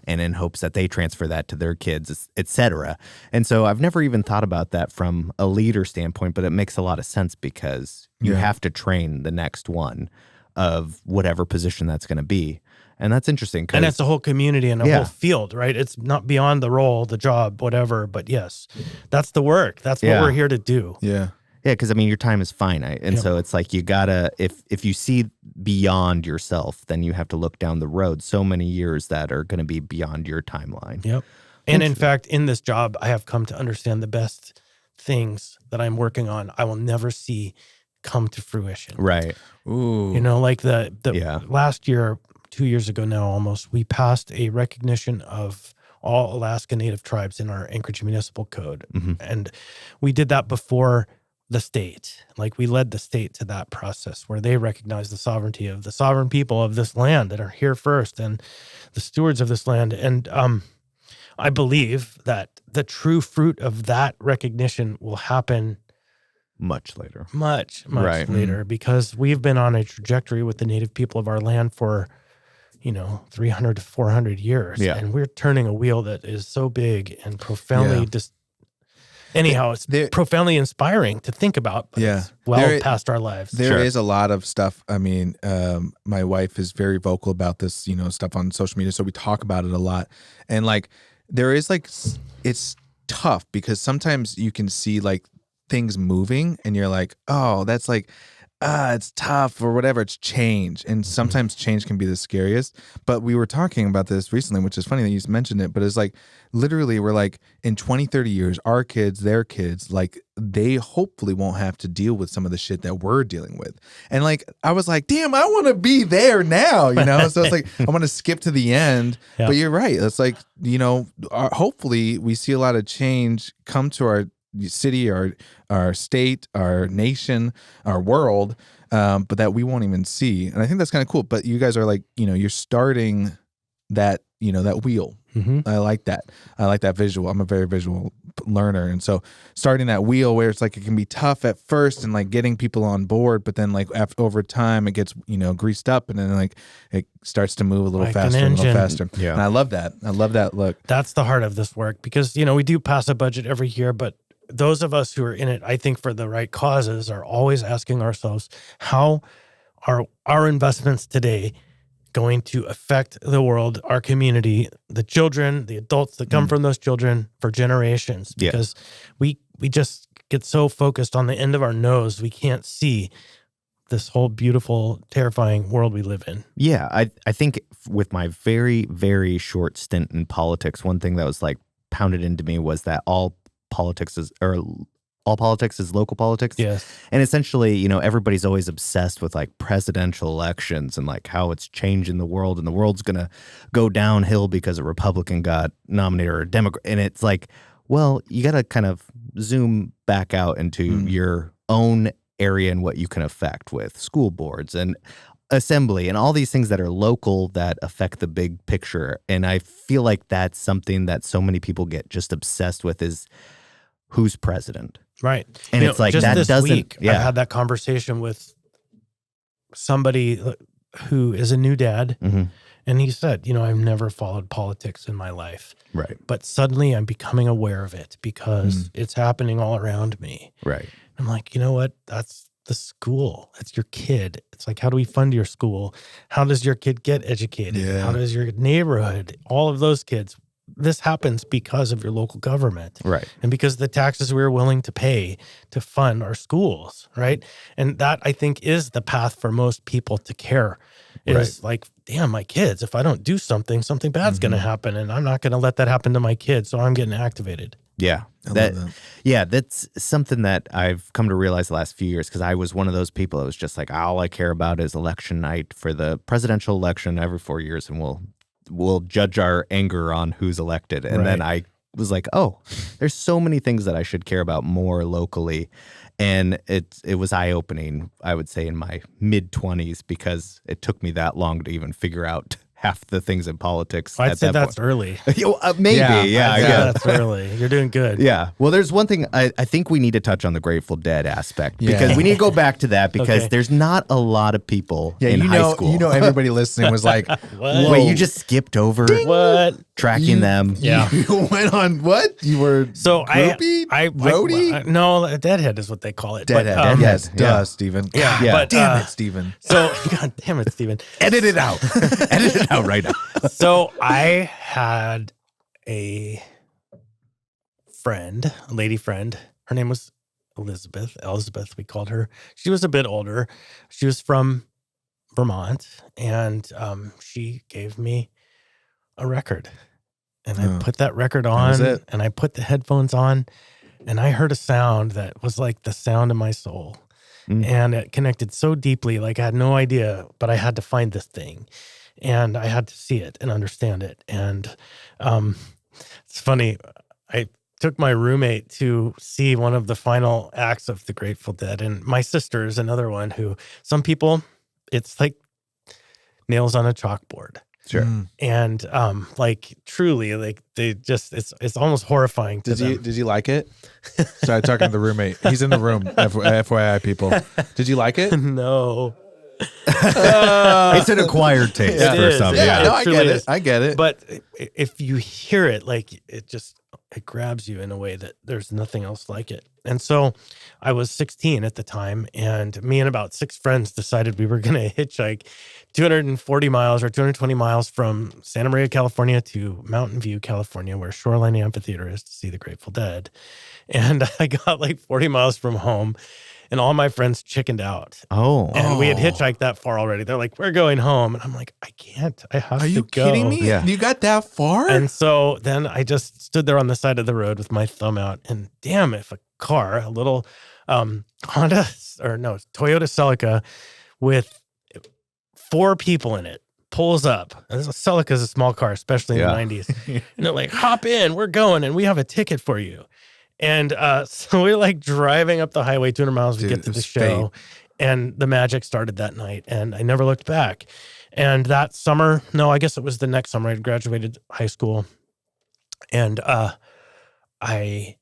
[SPEAKER 2] and in hopes that they transfer that to their kids, etc. And so I've never even thought about that from a leader standpoint, but it makes a lot of sense, because you have to train the next one of whatever position that's going to be. And that's interesting.
[SPEAKER 4] And it's a whole community and a whole field, right? It's not beyond the role, the job, whatever. But yes, that's the work. That's what we're here to do.
[SPEAKER 3] Yeah.
[SPEAKER 2] Yeah, because I mean, your time is finite. And so it's like you gotta, if you see beyond yourself, then you have to look down the road so many years that are going to be beyond your timeline.
[SPEAKER 4] Yep. And in fact, in this job, I have come to understand the best things that I'm working on, I will never see come to fruition.
[SPEAKER 2] Right.
[SPEAKER 3] Ooh.
[SPEAKER 4] You know, like the last year, 2 years ago now almost, we passed a recognition of all Alaska Native tribes in our Anchorage Municipal Code. And we did that before the state. Like, we led the state to that process where they recognize the sovereignty of the sovereign people of this land that are here first and the stewards of this land. And I believe that the true fruit of that recognition will happen
[SPEAKER 2] much later.
[SPEAKER 4] Much later, because we've been on a trajectory with the Native people of our land for 300 to 400 years.
[SPEAKER 2] Yeah.
[SPEAKER 4] And we're turning a wheel that is so big and profoundly anyhow, it's profoundly inspiring to think about, but it's past our lives.
[SPEAKER 3] There is a lot of stuff. I mean, my wife is very vocal about this, stuff on social media. So we talk about it a lot. And like, there is like, it's tough because sometimes you can see like things moving and you're like, oh, that's like, it's tough or whatever. It's change. And sometimes change can be the scariest. But we were talking about this recently, which is funny that you just mentioned it. But it's like, literally, we're like, in 20, 30 years, our kids, their kids, like, they hopefully won't have to deal with some of the shit that we're dealing with. And like, I was like, damn, I want to be there now, So it's like, I want to skip to the end. Yeah. But you're right. It's like, hopefully we see a lot of change come to our city, our state, our nation, our world, but that we won't even see. And I think that's kind of cool. But you guys are like, you're starting that, that wheel. Mm-hmm. I like that. I like that visual. I'm a very visual learner. And so starting that wheel where it's like, it can be tough at first and like getting people on board, but then like over time it gets, greased up and then like it starts to move a little faster and a little faster. Yeah. And I love that. I love that look.
[SPEAKER 4] That's the heart of this work because, we do pass a budget every year, but those of us who are in it, I think for the right causes, are always asking ourselves, how are our investments today going to affect the world, our community, the children, the adults that come from those children for generations? Because we just get so focused on the end of our nose, we can't see this whole beautiful, terrifying world we live in.
[SPEAKER 2] Yeah, I think with my very, very short stint in politics, one thing that was like pounded into me was that all politics is local politics.
[SPEAKER 4] Yes.
[SPEAKER 2] And essentially, everybody's always obsessed with like presidential elections and like how it's changing the world and the world's going to go downhill because a Republican got nominated or a Democrat. And it's like, well, you got to kind of zoom back out into your own area and what you can affect with school boards and assembly and all these things that are local that affect the big picture. And I feel like that's something that so many people get just obsessed with is who's president.
[SPEAKER 4] Right.
[SPEAKER 2] And it's like,
[SPEAKER 4] just
[SPEAKER 2] that
[SPEAKER 4] this
[SPEAKER 2] doesn't,
[SPEAKER 4] week, I had that conversation with somebody who is a new dad. Mm-hmm. And he said, I've never followed politics in my life.
[SPEAKER 2] Right.
[SPEAKER 4] But suddenly I'm becoming aware of it because it's happening all around me.
[SPEAKER 2] Right.
[SPEAKER 4] I'm like, you know what? That's the school. That's your kid. It's like, how do we fund your school? How does your kid get educated? Yeah. How does your neighborhood, all of those kids? This happens because of your local government.
[SPEAKER 2] Right.
[SPEAKER 4] And because of the taxes we're willing to pay to fund our schools, right? And that, I think, is the path for most people to care. Is like, damn, my kids, if I don't do something bad's going to happen, and I'm not going to let that happen to my kids, so I'm getting activated.
[SPEAKER 2] Yeah.
[SPEAKER 3] I love that.
[SPEAKER 2] Yeah, that's something that I've come to realize the last few years because I was one of those people that was just like, all I care about is election night for the presidential election every 4 years, and we'll judge our anger on who's elected. And then I was like, oh, there's so many things that I should care about more locally. And it was eye-opening, I would say, in my mid-20s because it took me that long to even figure out half the things in politics.
[SPEAKER 4] I'd say that's early.
[SPEAKER 2] Maybe, yeah. I guess.
[SPEAKER 4] That's early. You're doing good.
[SPEAKER 2] Yeah. Well, there's one thing I think we need to touch on the Grateful Dead aspect because we need to go back to that because there's not a lot of people in high school.
[SPEAKER 3] Everybody listening was like,
[SPEAKER 2] wait, you just skipped over tracking them.
[SPEAKER 4] Yeah.
[SPEAKER 3] You went on what? You were groupie? Roadie?
[SPEAKER 4] No, Deadhead is what they call it.
[SPEAKER 3] Deadhead. Yes. Duh, Stephen.
[SPEAKER 4] Yeah.
[SPEAKER 3] But, damn it, Stephen.
[SPEAKER 4] So, God damn it, Stephen.
[SPEAKER 2] Edit it out. Edit it out right now.
[SPEAKER 4] So I had a lady friend. Her name was Elizabeth, we called her. She was a bit older. She was from Vermont, and she gave me a record. And I put that record on, and I put the headphones on, and I heard a sound that was like the sound of my soul. And it connected so deeply, like I had no idea, but I had to find this thing. And I had to see it and understand it. And it's funny, I took my roommate to see one of the final acts of the Grateful Dead. And my sister is another one who, some people, it's like nails on a chalkboard.
[SPEAKER 2] Sure.
[SPEAKER 4] And like truly, like they just, it's almost horrifying to them.
[SPEAKER 3] Did you like it? Sorry, talking to the roommate. He's in the room, FYI people. Did you like it?
[SPEAKER 4] No.
[SPEAKER 2] It's an acquired taste
[SPEAKER 4] It
[SPEAKER 2] for
[SPEAKER 4] is.
[SPEAKER 2] some.
[SPEAKER 4] Yeah,
[SPEAKER 3] Yeah,
[SPEAKER 2] Yeah.
[SPEAKER 3] no,
[SPEAKER 4] it
[SPEAKER 3] I
[SPEAKER 4] truly
[SPEAKER 3] get
[SPEAKER 4] is.
[SPEAKER 3] it. I get it.
[SPEAKER 4] But if you hear it, like it grabs you in a way that there's nothing else like it. And so I was 16 at the time, and me and about 6 friends decided we were going to hitchhike 240 miles or 220 miles from Santa Maria, California to Mountain View, California, where Shoreline Amphitheater is, to see the Grateful Dead. And I got like 40 miles from home, and all my friends chickened out.
[SPEAKER 2] Oh.
[SPEAKER 4] And we had hitchhiked that far already. They're like, we're going home. And I'm like, I can't. I have
[SPEAKER 3] Are
[SPEAKER 4] to
[SPEAKER 3] you
[SPEAKER 4] go.
[SPEAKER 3] kidding me?
[SPEAKER 2] Yeah.
[SPEAKER 3] You got that far?
[SPEAKER 4] And so then I just stood there on the side of the road with my thumb out, and damn, if a car, a little Toyota Celica with 4 people in it pulls up. And a Celica is a small car, especially in the 90s. And they're like, hop in, we're going, and we have a ticket for you. And so we're like driving up the highway 200 miles to
[SPEAKER 3] Dude,
[SPEAKER 4] get to
[SPEAKER 3] it
[SPEAKER 4] the
[SPEAKER 3] was
[SPEAKER 4] show. And the magic started that night, and I never looked back. And that summer, no, I guess it was the next summer, I graduated high school. And I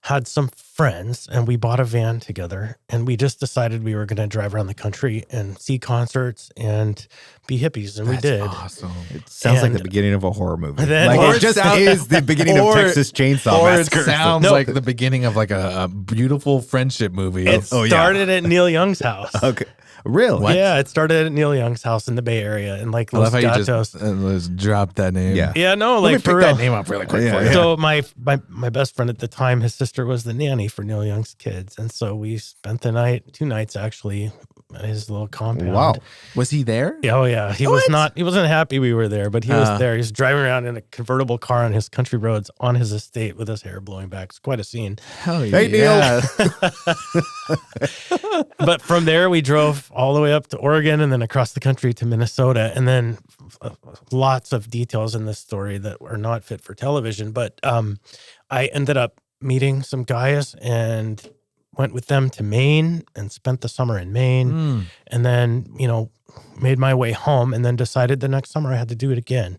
[SPEAKER 4] had some friends, and we bought a van together, and we just decided we were going to drive around the country and see concerts and be hippies, and we did.
[SPEAKER 3] Awesome.
[SPEAKER 2] It sounds like
[SPEAKER 4] And
[SPEAKER 2] the beginning of a horror movie.
[SPEAKER 4] then-
[SPEAKER 2] Like
[SPEAKER 3] Or
[SPEAKER 2] it just
[SPEAKER 3] sound-
[SPEAKER 2] is the beginning of
[SPEAKER 3] or-
[SPEAKER 2] Texas Chainsaw
[SPEAKER 3] Or it
[SPEAKER 2] Massacre.
[SPEAKER 3] sounds
[SPEAKER 4] No.
[SPEAKER 3] like the beginning of like a beautiful friendship movie.
[SPEAKER 4] It
[SPEAKER 2] Oh, yeah.
[SPEAKER 4] started at Neil Young's house.
[SPEAKER 2] Okay. Really?
[SPEAKER 4] Yeah, it started at Neil Young's house in the Bay Area, in like
[SPEAKER 3] I love
[SPEAKER 4] Los
[SPEAKER 3] how you
[SPEAKER 4] Gatos.
[SPEAKER 3] just dropped that name.
[SPEAKER 2] Yeah.
[SPEAKER 4] Yeah, no,
[SPEAKER 3] Let
[SPEAKER 4] like
[SPEAKER 3] me
[SPEAKER 4] for
[SPEAKER 3] pick
[SPEAKER 4] real.
[SPEAKER 3] that name up really quick
[SPEAKER 2] Yeah,
[SPEAKER 3] for you.
[SPEAKER 2] yeah.
[SPEAKER 4] So my best friend at the time, his sister was the nanny for Neil Young's kids, and so we spent the night, 2 nights actually, at his little compound.
[SPEAKER 2] Wow.
[SPEAKER 3] Was he there?
[SPEAKER 4] Yeah, oh yeah. He wasn't happy we were there, but he was there. He was driving around in a convertible car on his country roads on his estate with his hair blowing back. It's quite a scene.
[SPEAKER 3] Hell
[SPEAKER 2] Hey,
[SPEAKER 3] yeah.
[SPEAKER 4] But from there, we drove all the way up to Oregon and then across the country to Minnesota. And then lots of details in this story that were not fit for television. But I ended up meeting some guys and went with them to Maine and spent the summer in Maine. And then, made my way home and then decided the next summer I had to do it again.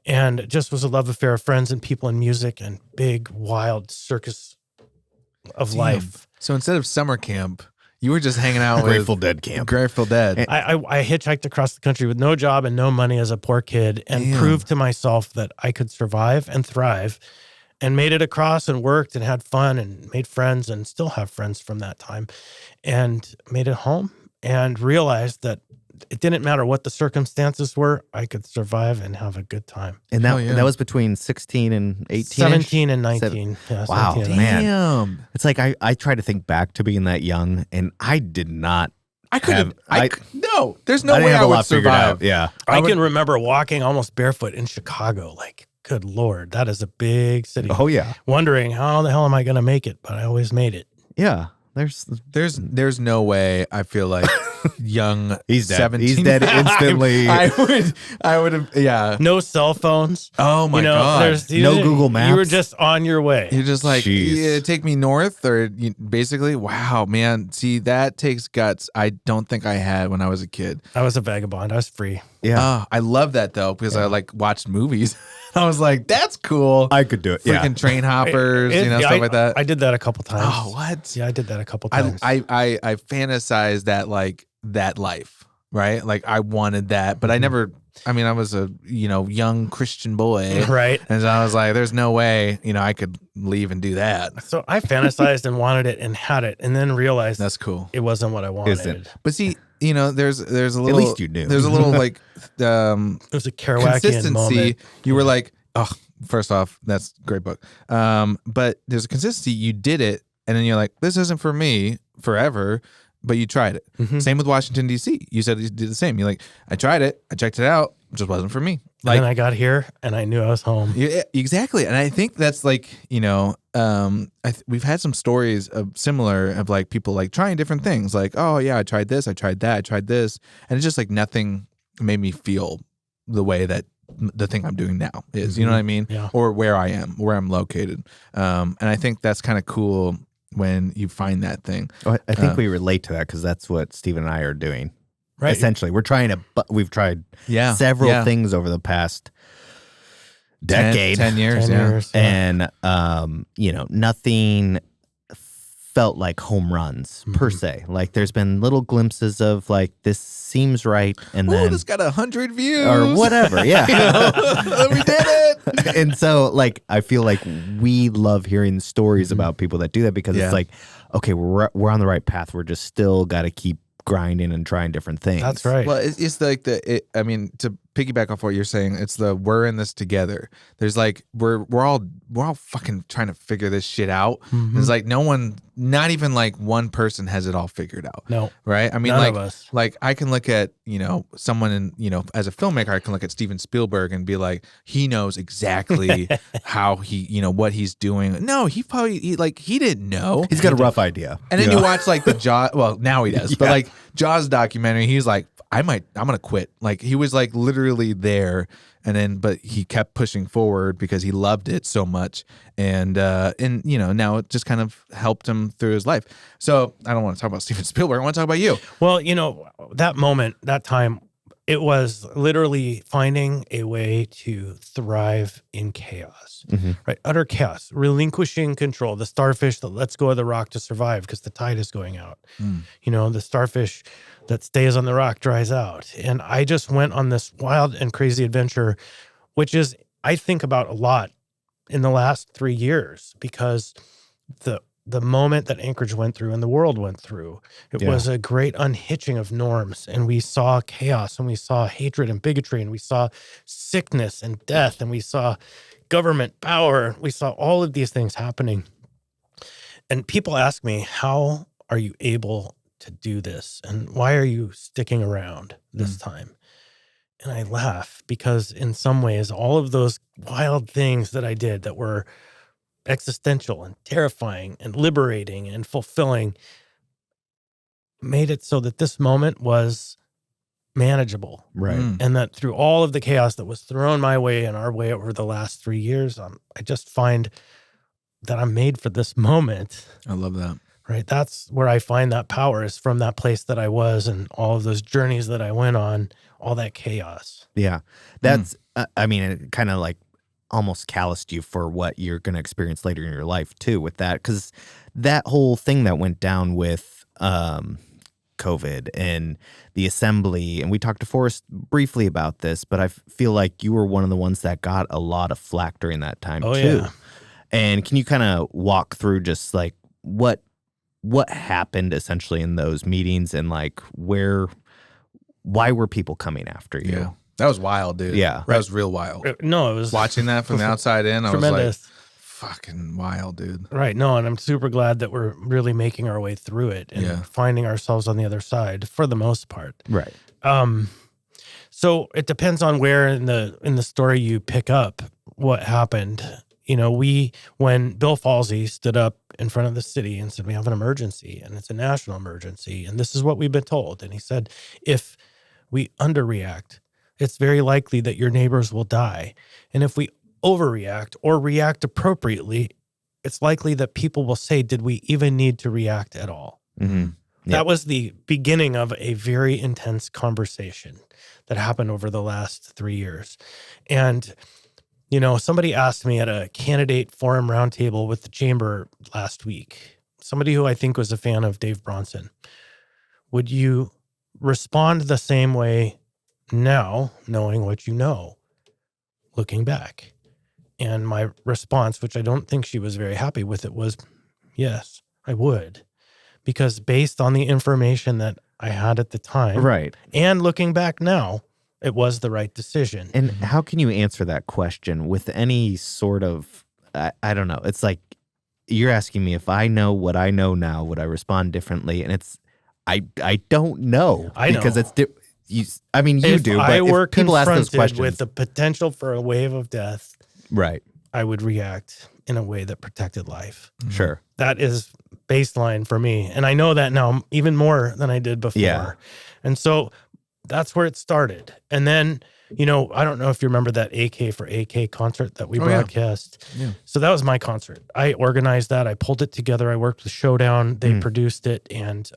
[SPEAKER 4] And it just was a love affair of friends and people and music and big, wild circus of life.
[SPEAKER 3] So instead of summer camp, you were just hanging out with
[SPEAKER 2] Grateful Dead camp.
[SPEAKER 3] Grateful Dead.
[SPEAKER 4] I hitchhiked across the country with no job and no money as a poor kid and
[SPEAKER 3] Damn.
[SPEAKER 4] proved to myself that I could survive and thrive, and made it across and worked and had fun and made friends and still have friends from that time, and made it home and realized that it didn't matter what the circumstances were, I could survive and have a good time.
[SPEAKER 2] And
[SPEAKER 3] Hell yeah.
[SPEAKER 2] that was between 16 and 18?
[SPEAKER 4] 17 and 19. Yeah,
[SPEAKER 2] Wow,
[SPEAKER 4] 17 and
[SPEAKER 2] man.
[SPEAKER 3] Damn.
[SPEAKER 2] It's like I try to think back to being that young, and I did not.
[SPEAKER 3] I couldn't. No, there's no
[SPEAKER 2] I didn't
[SPEAKER 3] way
[SPEAKER 2] have
[SPEAKER 3] I
[SPEAKER 2] a
[SPEAKER 3] would
[SPEAKER 2] lot figured out.
[SPEAKER 3] survive.
[SPEAKER 2] Yeah.
[SPEAKER 4] I can remember walking almost barefoot in Chicago. Like, good Lord, that is a big city.
[SPEAKER 2] Oh yeah.
[SPEAKER 4] Wondering how the hell am I going to make it, but I always made it.
[SPEAKER 2] Yeah.
[SPEAKER 3] There's no way I feel like young
[SPEAKER 2] He's dead.
[SPEAKER 3] 17
[SPEAKER 2] He's dead instantly.
[SPEAKER 3] I would have yeah.
[SPEAKER 4] No cell phones.
[SPEAKER 3] Oh my god.
[SPEAKER 2] No Google Maps.
[SPEAKER 4] You were just on your way.
[SPEAKER 3] You're just like,
[SPEAKER 2] Jeez.
[SPEAKER 3] yeah, take me north, or basically, wow, man. See, that takes guts. I don't think I had when I was a kid.
[SPEAKER 4] I was a vagabond. I was free.
[SPEAKER 2] Yeah.
[SPEAKER 3] Oh, I love that though, because I like watched movies. I was like, that's cool.
[SPEAKER 2] I could do it.
[SPEAKER 3] Freaking
[SPEAKER 2] Yeah.
[SPEAKER 3] train hoppers, stuff like that.
[SPEAKER 4] I did that a couple times.
[SPEAKER 3] Oh, what?
[SPEAKER 4] Yeah, I did that a couple times.
[SPEAKER 3] I fantasized that like that life, right? Like I wanted that, but I never. I mean, I was a young Christian boy,
[SPEAKER 4] right.
[SPEAKER 3] and so I was like, "There's no way, I could leave and do that."
[SPEAKER 4] So I fantasized and wanted it and had it, and then realized
[SPEAKER 3] That's cool.
[SPEAKER 4] it wasn't what I wanted.
[SPEAKER 2] Isn't.
[SPEAKER 3] But see, there's a little.
[SPEAKER 2] least you knew.
[SPEAKER 3] There's a little like
[SPEAKER 4] It was a Kerouacian
[SPEAKER 3] consistency.
[SPEAKER 4] moment.
[SPEAKER 3] You were like, oh, first off, that's a great book. But there's a consistency. You did it, and then you're like, this isn't for me forever. But you tried it.
[SPEAKER 4] Mhm.
[SPEAKER 3] Same with Washington, D.C. You said you did the same. You're like, I tried it. I checked it out. It just wasn't for me.
[SPEAKER 4] And then I got here, and I knew I was home.
[SPEAKER 3] Yeah, exactly. And I think that's like, we've had some stories of similar of like people like trying different things. Like, oh yeah, I tried this, I tried that, I tried this. And it's just like nothing made me feel the way that the thing I'm doing now is, you know what I mean?
[SPEAKER 4] Yeah.
[SPEAKER 3] Or where I am, where I'm located. And I think that's kind of cool when you find that thing.
[SPEAKER 2] Well, I think we relate to that because that's what Steve and I are doing.
[SPEAKER 4] Right.
[SPEAKER 2] Essentially, we're trying to. We've tried
[SPEAKER 3] Yeah.
[SPEAKER 2] several
[SPEAKER 3] Yeah.
[SPEAKER 2] things over the past decade,
[SPEAKER 3] 10 years.
[SPEAKER 4] 10
[SPEAKER 3] yeah.
[SPEAKER 4] years. Yeah.
[SPEAKER 2] and nothing felt like home runs per se. Like there's been little glimpses of like, this seems right. And then
[SPEAKER 3] this got 100 views
[SPEAKER 2] or whatever. Yeah.
[SPEAKER 3] We did it.
[SPEAKER 2] And so like, I feel like we love hearing stories about people that do that because it's like, okay, we're on the right path. We're just still got to keep grinding and trying different things.
[SPEAKER 4] That's right.
[SPEAKER 3] Well, it's like I mean, to piggyback off what you're saying, it's we're in this together. There's like we're all fucking trying to figure this shit out. It's like not even like one person has it all figured out.
[SPEAKER 4] No.
[SPEAKER 3] Right? I mean,
[SPEAKER 4] None of us.
[SPEAKER 3] like I can look at, someone in, as a filmmaker, I can look at Steven Spielberg and be like, he knows exactly how he, what he's doing. No, he didn't know.
[SPEAKER 2] He's got a rough idea.
[SPEAKER 3] And then you watch like the Jaws. Well, now he does, but like Jaws documentary, he's like, I'm gonna quit. Like he was like literally there, but he kept pushing forward because he loved it so much, and now it just kind of helped him through his life. So I don't want to talk about Steven Spielberg. I want to talk about you.
[SPEAKER 4] Well, that moment, that time, it was literally finding a way to thrive in chaos, right? Utter chaos, relinquishing control. The starfish that lets go of the rock to survive because the tide is going out. The starfish that stays on the rock dries out. And I just went on this wild and crazy adventure, which is, I think about a lot in the last 3 years because the moment that Anchorage went through and the world went through, it was a great unhitching of norms. And we saw chaos and we saw hatred and bigotry and we saw sickness and death and we saw government power. We saw all of these things happening. And people ask me, how are you able to do this? And why are you sticking around this time? And I laugh because in some ways, all of those wild things that I did that were existential and terrifying and liberating and fulfilling made it so that this moment was manageable.
[SPEAKER 2] Right.
[SPEAKER 4] And that through all of the chaos that was thrown my way and our way over the last 3 years, I just find that I'm made for this moment.
[SPEAKER 3] I love that.
[SPEAKER 4] Right. That's where I find that power, is from that place that I was and all of those journeys that I went on, all that chaos.
[SPEAKER 2] Yeah. That's, I mean, it kind of like almost calloused you for what you're going to experience later in your life too with that. Because that whole thing that went down with COVID and the assembly, and we talked to Forrest briefly about this, but I feel like you were one of the ones that got a lot of flack during that time too.
[SPEAKER 4] Yeah.
[SPEAKER 2] And can you kind of walk through just like what happened essentially in those meetings and like why were people coming after you?
[SPEAKER 3] Yeah. That was wild, dude.
[SPEAKER 2] Yeah.
[SPEAKER 3] That was real wild.
[SPEAKER 4] No, it was
[SPEAKER 3] Watching that from the outside in, I was
[SPEAKER 4] tremendous.
[SPEAKER 3] like, fucking wild, dude.
[SPEAKER 4] Right. No, and I'm super glad that we're really making our way through it and finding ourselves on the other side for the most part.
[SPEAKER 2] Right.
[SPEAKER 4] So it depends on where in the story you pick up what happened. When Bill Falsey stood up in front of the city and said, we have an emergency and it's a national emergency. And this is what we've been told. And he said, if we underreact, it's very likely that your neighbors will die. And if we overreact or react appropriately, it's likely that people will say, did we even need to react at all?
[SPEAKER 2] Mm-hmm. Yep.
[SPEAKER 4] That was the beginning of a very intense conversation that happened over the last 3 years. And somebody asked me at a candidate forum roundtable with the chamber last week, somebody who I think was a fan of Dave Bronson, would you respond the same way now, knowing what you know, looking back? And my response, which I don't think she was very happy with it, was, yes, I would. Because based on the information that I had at the time,
[SPEAKER 2] right,
[SPEAKER 4] and looking back now, it was the right decision.
[SPEAKER 2] And how can you answer that question with any sort of, I don't know. It's like you're asking me if I know what I know now, would I respond differently? And it's, I don't know.
[SPEAKER 4] I know.
[SPEAKER 2] Because it's, you
[SPEAKER 4] if
[SPEAKER 2] do,
[SPEAKER 4] I
[SPEAKER 2] but
[SPEAKER 4] were
[SPEAKER 2] if people ask those questions.
[SPEAKER 4] with the potential for a wave of death,
[SPEAKER 2] right,
[SPEAKER 4] I would react in a way that protected life.
[SPEAKER 2] Sure.
[SPEAKER 4] That is baseline for me. And I know that now even more than I did before.
[SPEAKER 2] Yeah.
[SPEAKER 4] And so that's where it started. And then, I don't know if you remember that AK for AK concert that we broadcast.
[SPEAKER 3] Yeah.
[SPEAKER 4] So that was my concert. I organized that. I pulled it together. I worked with Showdown. They produced it. And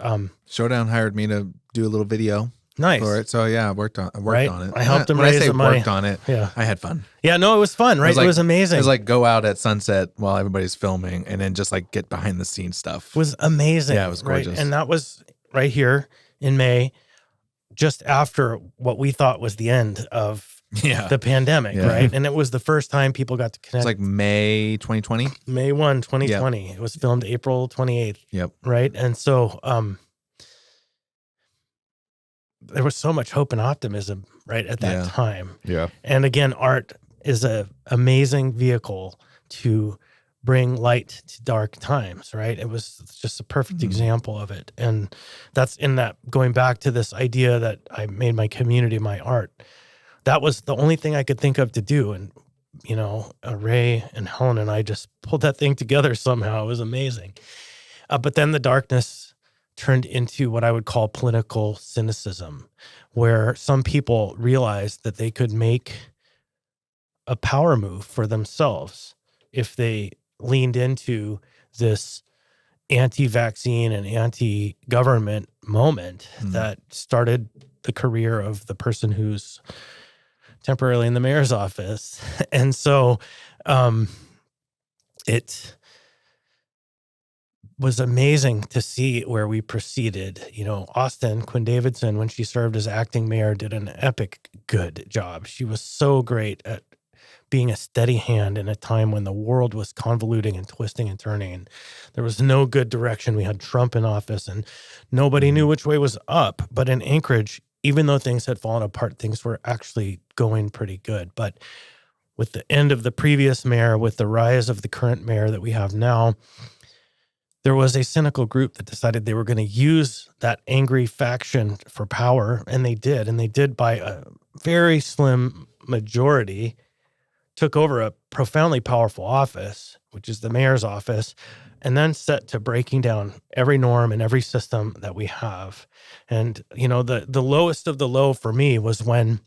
[SPEAKER 3] Showdown hired me to do a little video.
[SPEAKER 4] Nice.
[SPEAKER 3] for it. So yeah, I worked on it.
[SPEAKER 4] I helped him
[SPEAKER 3] when
[SPEAKER 4] raise
[SPEAKER 3] I say
[SPEAKER 4] the money.
[SPEAKER 3] worked on it.
[SPEAKER 4] Yeah.
[SPEAKER 3] I had fun.
[SPEAKER 4] Yeah, no, it was fun, right? It was amazing.
[SPEAKER 3] It was like go out at sunset while everybody's filming and then just like get behind the scenes stuff.
[SPEAKER 4] It was amazing.
[SPEAKER 3] Yeah, it was gorgeous.
[SPEAKER 4] Right? And that was right here in May, just after what we thought was the end of the pandemic, right? And it was the first time people got to connect.
[SPEAKER 3] It's like May 2020?
[SPEAKER 4] May 1, 2020. It was filmed April 28th.
[SPEAKER 3] Yep.
[SPEAKER 4] Right? And so there was so much hope and optimism right at that time.
[SPEAKER 2] Yeah.
[SPEAKER 4] And again, art is an amazing vehicle to bring light to dark times, right? It was just a perfect example of it. And that's in that, going back to this idea that I made my community my art. That was the only thing I could think of to do. And, you know, Ray and Helen and I just pulled that thing together somehow. It was amazing. But then the darkness turned into what I would call political cynicism, where some people realized that they could make a power move for themselves if they leaned into this anti-vaccine and anti-government moment that started the career of the person who's temporarily in the mayor's office. And so it was amazing to see where we proceeded. You know, Austin, Quinn Davidson, when she served as acting mayor, did an epic good job. She was so great at being a steady hand in a time when the world was convoluting and twisting and turning, and there was no good direction. We had Trump in office and nobody knew which way was up. But in Anchorage, even though things had fallen apart, things were actually going pretty good. But with the end of the previous mayor, with the rise of the current mayor that we have now, there was a cynical group that decided they were going to use that angry faction for power, and they did. And they did by a very slim majority, took over a profoundly powerful office, which is the mayor's office, and then set to breaking down every norm and every system that we have. And, you know, the lowest of the low for me was when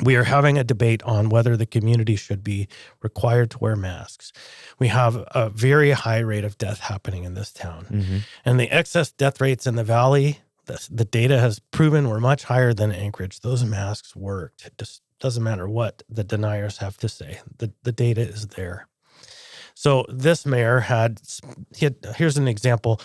[SPEAKER 4] we are having a debate on whether the community should be required to wear masks. We have a very high rate of death happening in this town. And the excess death rates in the valley, the data has proven were much higher than Anchorage. Those masks worked. It just doesn't matter what the deniers have to say. The data is there. So this mayor here's an example.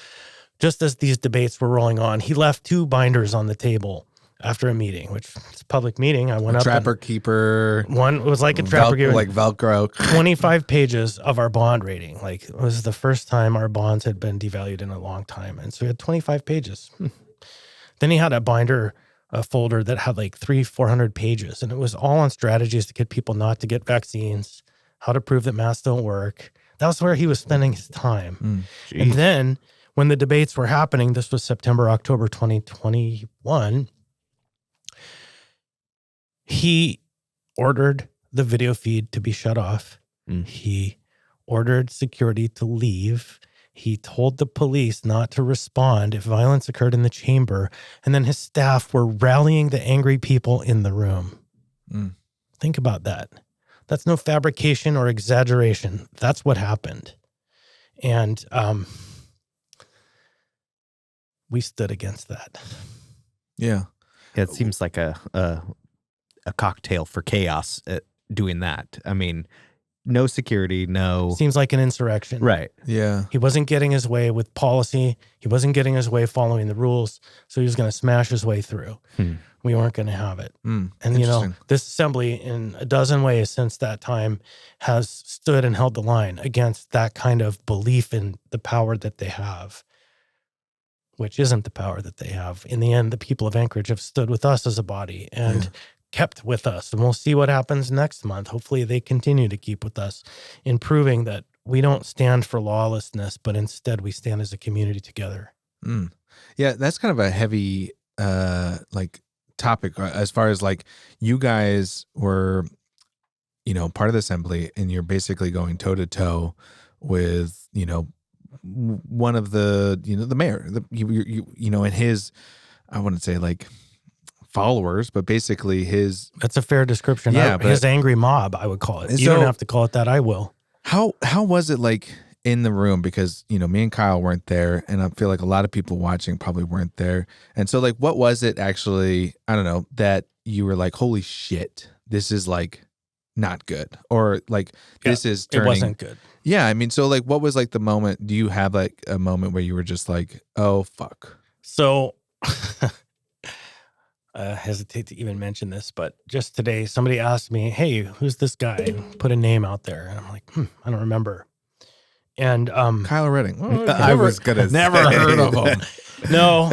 [SPEAKER 4] Just as these debates were rolling on, he left 2 binders on the table after a meeting, which is a public meeting. I went up.
[SPEAKER 3] Trapper keeper.
[SPEAKER 4] One was like a trapper keeper.
[SPEAKER 3] Like Velcro.
[SPEAKER 4] 25 pages of our bond rating. Like, it was the first time our bonds had been devalued in a long time. And so we had 25 pages. Then he had a binder, a folder that had like 300-400 pages. And it was all on strategies to get people not to get vaccines, how to prove that masks don't work. That was where he was spending his time. And then when the debates were happening, this was September, October 2021, he ordered the video feed to be shut off. He ordered security to leave. He told the police not to respond if violence occurred in the chamber. And then his staff were rallying the angry people in the room. Think about that. That's no fabrication or exaggeration. That's what happened. And we stood against that.
[SPEAKER 3] Yeah.
[SPEAKER 2] It seems like a cocktail for chaos doing that. I mean, no security, no...
[SPEAKER 4] Seems like an insurrection.
[SPEAKER 2] Right.
[SPEAKER 3] Yeah.
[SPEAKER 4] He wasn't getting his way with policy. He wasn't getting his way following the rules. So he was going to smash his way through. We weren't going to have it. And, you know, this assembly in a dozen ways since that time has stood and held the line against that kind of belief in the power that they have, which isn't the power that they have. In the end, the people of Anchorage have stood with us as a body and kept with us. And we'll see what happens next month. Hopefully they continue to keep with us in proving that we don't stand for lawlessness, but instead we stand as a community together.
[SPEAKER 3] Yeah, that's kind of a heavy like topic as far as like you guys were, you know, part of the assembly and you're basically going toe to toe with, you know, one of the, you know, the mayor, you know, and his, I wouldn't say like followers, but basically his...
[SPEAKER 4] That's a fair description.
[SPEAKER 3] Yeah,
[SPEAKER 4] his angry mob, I would call it. You don't have to call it that. I will.
[SPEAKER 3] How was it like in the room because, me and Kyle weren't there, and I feel like a lot of people watching probably weren't there. And so like, what was it actually, I don't know, that you were like, holy shit, this is like not good, or like this is turning.
[SPEAKER 4] It wasn't good.
[SPEAKER 3] Yeah. I mean, so like, what was like the moment? Do you have like a moment where you were just like, oh, fuck?
[SPEAKER 4] So I hesitate to even mention this, but just today somebody asked me, hey, who's this guy? And put a name out there. And I'm like, I don't remember. And
[SPEAKER 3] Kyle Redding. Oh,
[SPEAKER 2] I was gonna
[SPEAKER 4] never
[SPEAKER 2] say.
[SPEAKER 4] heard of him. No,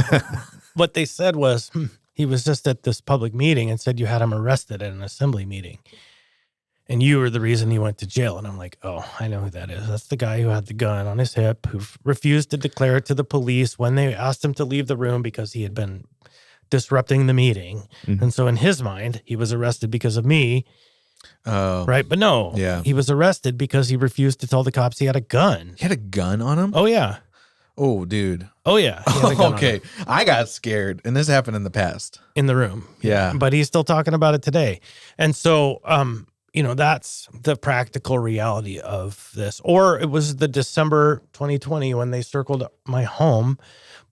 [SPEAKER 4] what they said was he was just at this public meeting and said you had him arrested at an assembly meeting, and you were the reason he went to jail. And I'm like, oh, I know who that is. That's the guy who had the gun on his hip, who refused to declare it to the police when they asked him to leave the room because he had been disrupting the meeting.
[SPEAKER 2] Mm-hmm.
[SPEAKER 4] And so in his mind, he was arrested because of me.
[SPEAKER 3] Oh,
[SPEAKER 4] right. But no,
[SPEAKER 3] yeah,
[SPEAKER 4] he was arrested because he refused to tell the cops he had a gun.
[SPEAKER 3] He had a gun on him?
[SPEAKER 4] Oh, yeah.
[SPEAKER 3] Oh, dude.
[SPEAKER 4] Oh, yeah. He had a gun on
[SPEAKER 3] Okay.
[SPEAKER 4] him.
[SPEAKER 3] I got scared, and this happened in the past.
[SPEAKER 4] In the room.
[SPEAKER 3] Yeah.
[SPEAKER 4] But he's still talking about it today. And so, that's the practical reality of this. Or it was the December 2020 when they circled my home,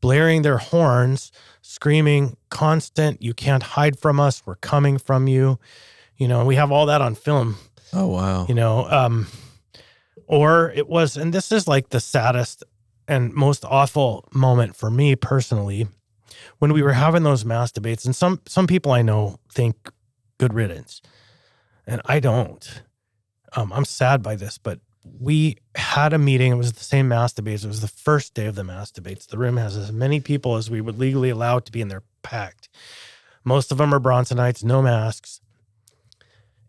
[SPEAKER 4] blaring their horns, screaming constant, you can't hide from us. We're coming from you. We have all that on film.
[SPEAKER 3] Oh, wow.
[SPEAKER 4] Or it was, and this is like the saddest and most awful moment for me personally, when we were having those mass debates, and some people I know think good riddance, and I don't. I'm sad by this, but we had a meeting. It was the same mass debates. It was the first day of the mass debates. The room has as many people as we would legally allow to be in there, packed. Most of them are Bronsonites, no masks.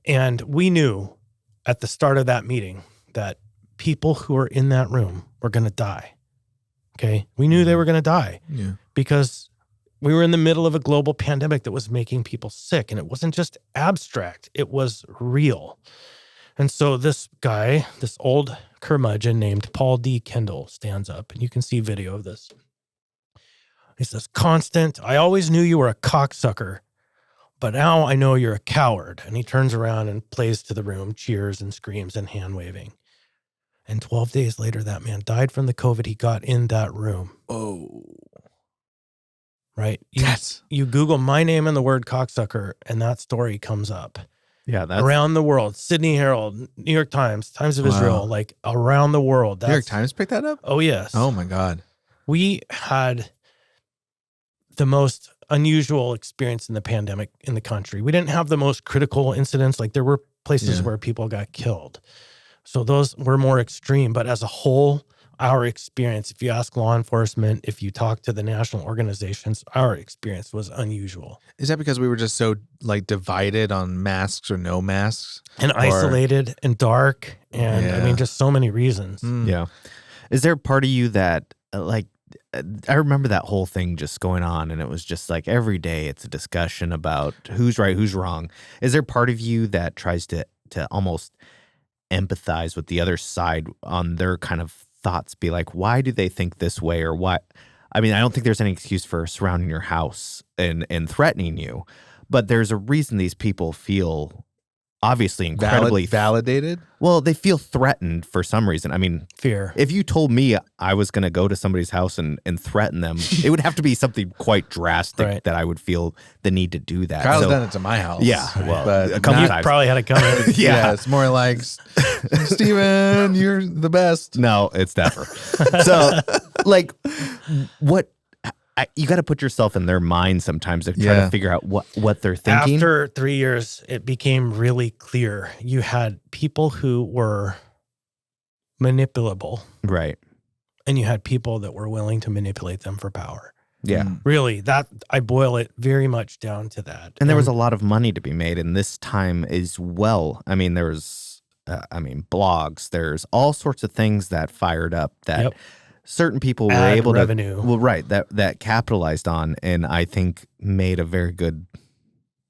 [SPEAKER 4] And we knew at the start of that meeting that people who were in that room were going to die. Okay. We knew they were going to die because we were in the middle of a global pandemic that was making people sick. And it wasn't just abstract, it was real. And so this guy, this old curmudgeon named Paul D. Kendall, stands up, and you can see video of this. He says, Constant, I always knew you were a cocksucker, but now I know you're a coward. And he turns around and plays to the room, cheers and screams and hand waving. And 12 days later, that man died from the COVID he got in that room.
[SPEAKER 3] Oh.
[SPEAKER 4] Right?
[SPEAKER 3] Yes.
[SPEAKER 4] You Google my name and the word cocksucker, and that story comes up.
[SPEAKER 2] Yeah, that's
[SPEAKER 4] Around the world. Sydney Herald, New York Times, Times of Israel, like around the world.
[SPEAKER 3] New York Times picked that up?
[SPEAKER 4] Oh, yes.
[SPEAKER 3] Oh, my God.
[SPEAKER 4] We had the most unusual experience in the pandemic in the country. We didn't have the most critical incidents. Like there were places where people got killed. So those were more extreme. But as a whole, our experience, if you ask law enforcement, if you talk to the national organizations, our experience was unusual.
[SPEAKER 3] Is that because we were just so like divided on masks or no masks?
[SPEAKER 4] And isolated and dark. And I mean, just so many reasons.
[SPEAKER 2] Yeah. Is there a part of you that I remember that whole thing just going on, and it was just like every day it's a discussion about who's right, who's wrong. Is there part of you that tries to almost empathize with the other side on their kind of thoughts, be like, why do they think this way, or why? I mean, I don't think there's any excuse for surrounding your house and threatening you, but there's a reason these people feel obviously incredibly
[SPEAKER 3] validated.
[SPEAKER 2] Well, they feel threatened for some reason. I mean,
[SPEAKER 4] fear.
[SPEAKER 2] If you told me I was going to go to somebody's house and threaten them, it would have to be something quite drastic that I would feel the need to do that.
[SPEAKER 3] Kyle's done it to my house.
[SPEAKER 2] Yeah, well,
[SPEAKER 3] but
[SPEAKER 2] a couple
[SPEAKER 4] You
[SPEAKER 2] times.
[SPEAKER 4] probably had it coming.
[SPEAKER 3] yeah, it's more like, Steven, you're the best.
[SPEAKER 2] No, it's never. So, like, what? You got to put yourself in their mind sometimes to try to figure out what they're thinking.
[SPEAKER 4] After 3 years, it became really clear. You had people who were manipulable.
[SPEAKER 2] Right.
[SPEAKER 4] And you had people that were willing to manipulate them for power.
[SPEAKER 2] Yeah.
[SPEAKER 4] Really, I boil it very much down to that.
[SPEAKER 2] And there was a lot of money to be made in this time as well. I mean, there's, blogs, there's all sorts of things that fired up that certain people were able
[SPEAKER 4] revenue.
[SPEAKER 2] to, well, right, that capitalized on, and I think made a very good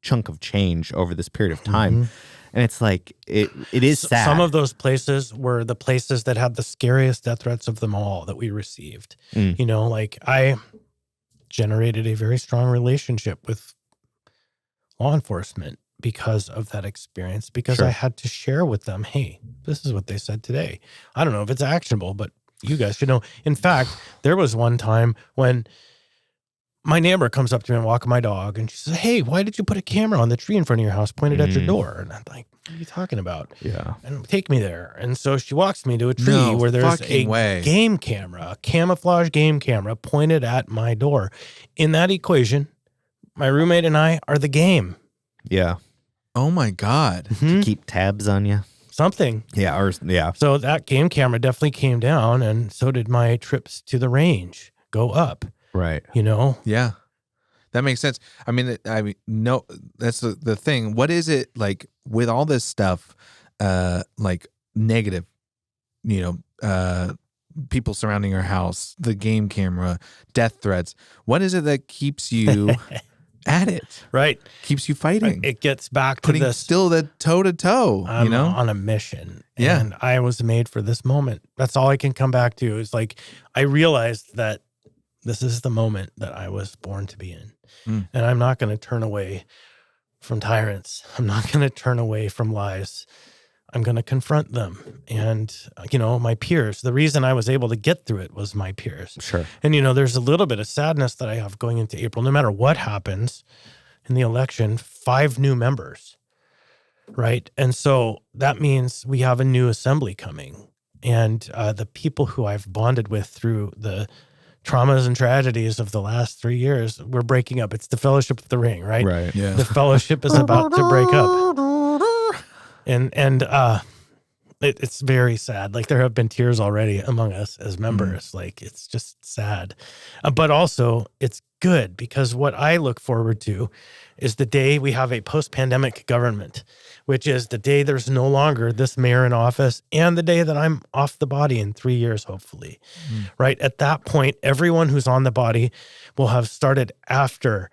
[SPEAKER 2] chunk of change over this period of time. Mm-hmm. And it's like, it is sad.
[SPEAKER 4] Some of those places were the places that had the scariest death threats of them all that we received. You know, like I generated a very strong relationship with law enforcement because of that experience, because
[SPEAKER 2] Sure.
[SPEAKER 4] I had to share with them, hey, this is what they said today. I don't know if it's actionable, but you guys should know. In fact, there was one time when my neighbor comes up to me and walking my dog, and she says, hey, why did you put a camera on the tree in front of your house pointed at your door? And I'm like, what are you talking about?
[SPEAKER 2] Yeah.
[SPEAKER 4] And take me there. And so she walks me to a tree
[SPEAKER 3] No
[SPEAKER 4] where there's
[SPEAKER 3] fucking way.
[SPEAKER 4] game camera, a camouflage game camera pointed at my door. In that equation, my roommate and I are the game.
[SPEAKER 2] Yeah.
[SPEAKER 3] Oh my God.
[SPEAKER 4] Mhm.
[SPEAKER 2] Keep tabs on you.
[SPEAKER 4] Something.
[SPEAKER 2] Yeah. Yeah.
[SPEAKER 4] So that game camera definitely came down, and so did my trips to the range go up,
[SPEAKER 2] Right.
[SPEAKER 4] you know?
[SPEAKER 3] Yeah. That makes sense. I mean, no, that's the thing. What is it like with all this stuff, like negative, people surrounding your house, the game camera, death threats. What is it that keeps you at it?
[SPEAKER 4] Right.
[SPEAKER 3] Keeps you fighting?
[SPEAKER 4] It gets back to
[SPEAKER 3] Putting
[SPEAKER 4] this.
[SPEAKER 3] still the toe to toe,
[SPEAKER 4] I'm on a mission.
[SPEAKER 3] Yeah.
[SPEAKER 4] And I was made for this moment. That's all I can come back to is like, I realized that this is the moment that I was born to be in. And I'm not going to turn away from tyrants. I'm not going to turn away from lies. I'm going to confront them. And, my peers, the reason I was able to get through it was my peers.
[SPEAKER 2] Sure.
[SPEAKER 4] And, there's a little bit of sadness that I have going into April. No matter what happens in the election, 5 new members, right? And so that means we have a new assembly coming. And the people who I've bonded with through the traumas and tragedies of the last 3 years, we're breaking up. It's the Fellowship of the Ring, right?
[SPEAKER 2] Right.
[SPEAKER 3] Yeah.
[SPEAKER 4] The fellowship is about to break up. And it's very sad. Like, there have been tears already among us as members. Like, it's just sad. But also, it's good, because what I look forward to is the day we have a post-pandemic government, which is the day there's no longer this mayor in office, and the day that I'm off the body in 3 years, hopefully. Right? At that point, everyone who's on the body will have started after,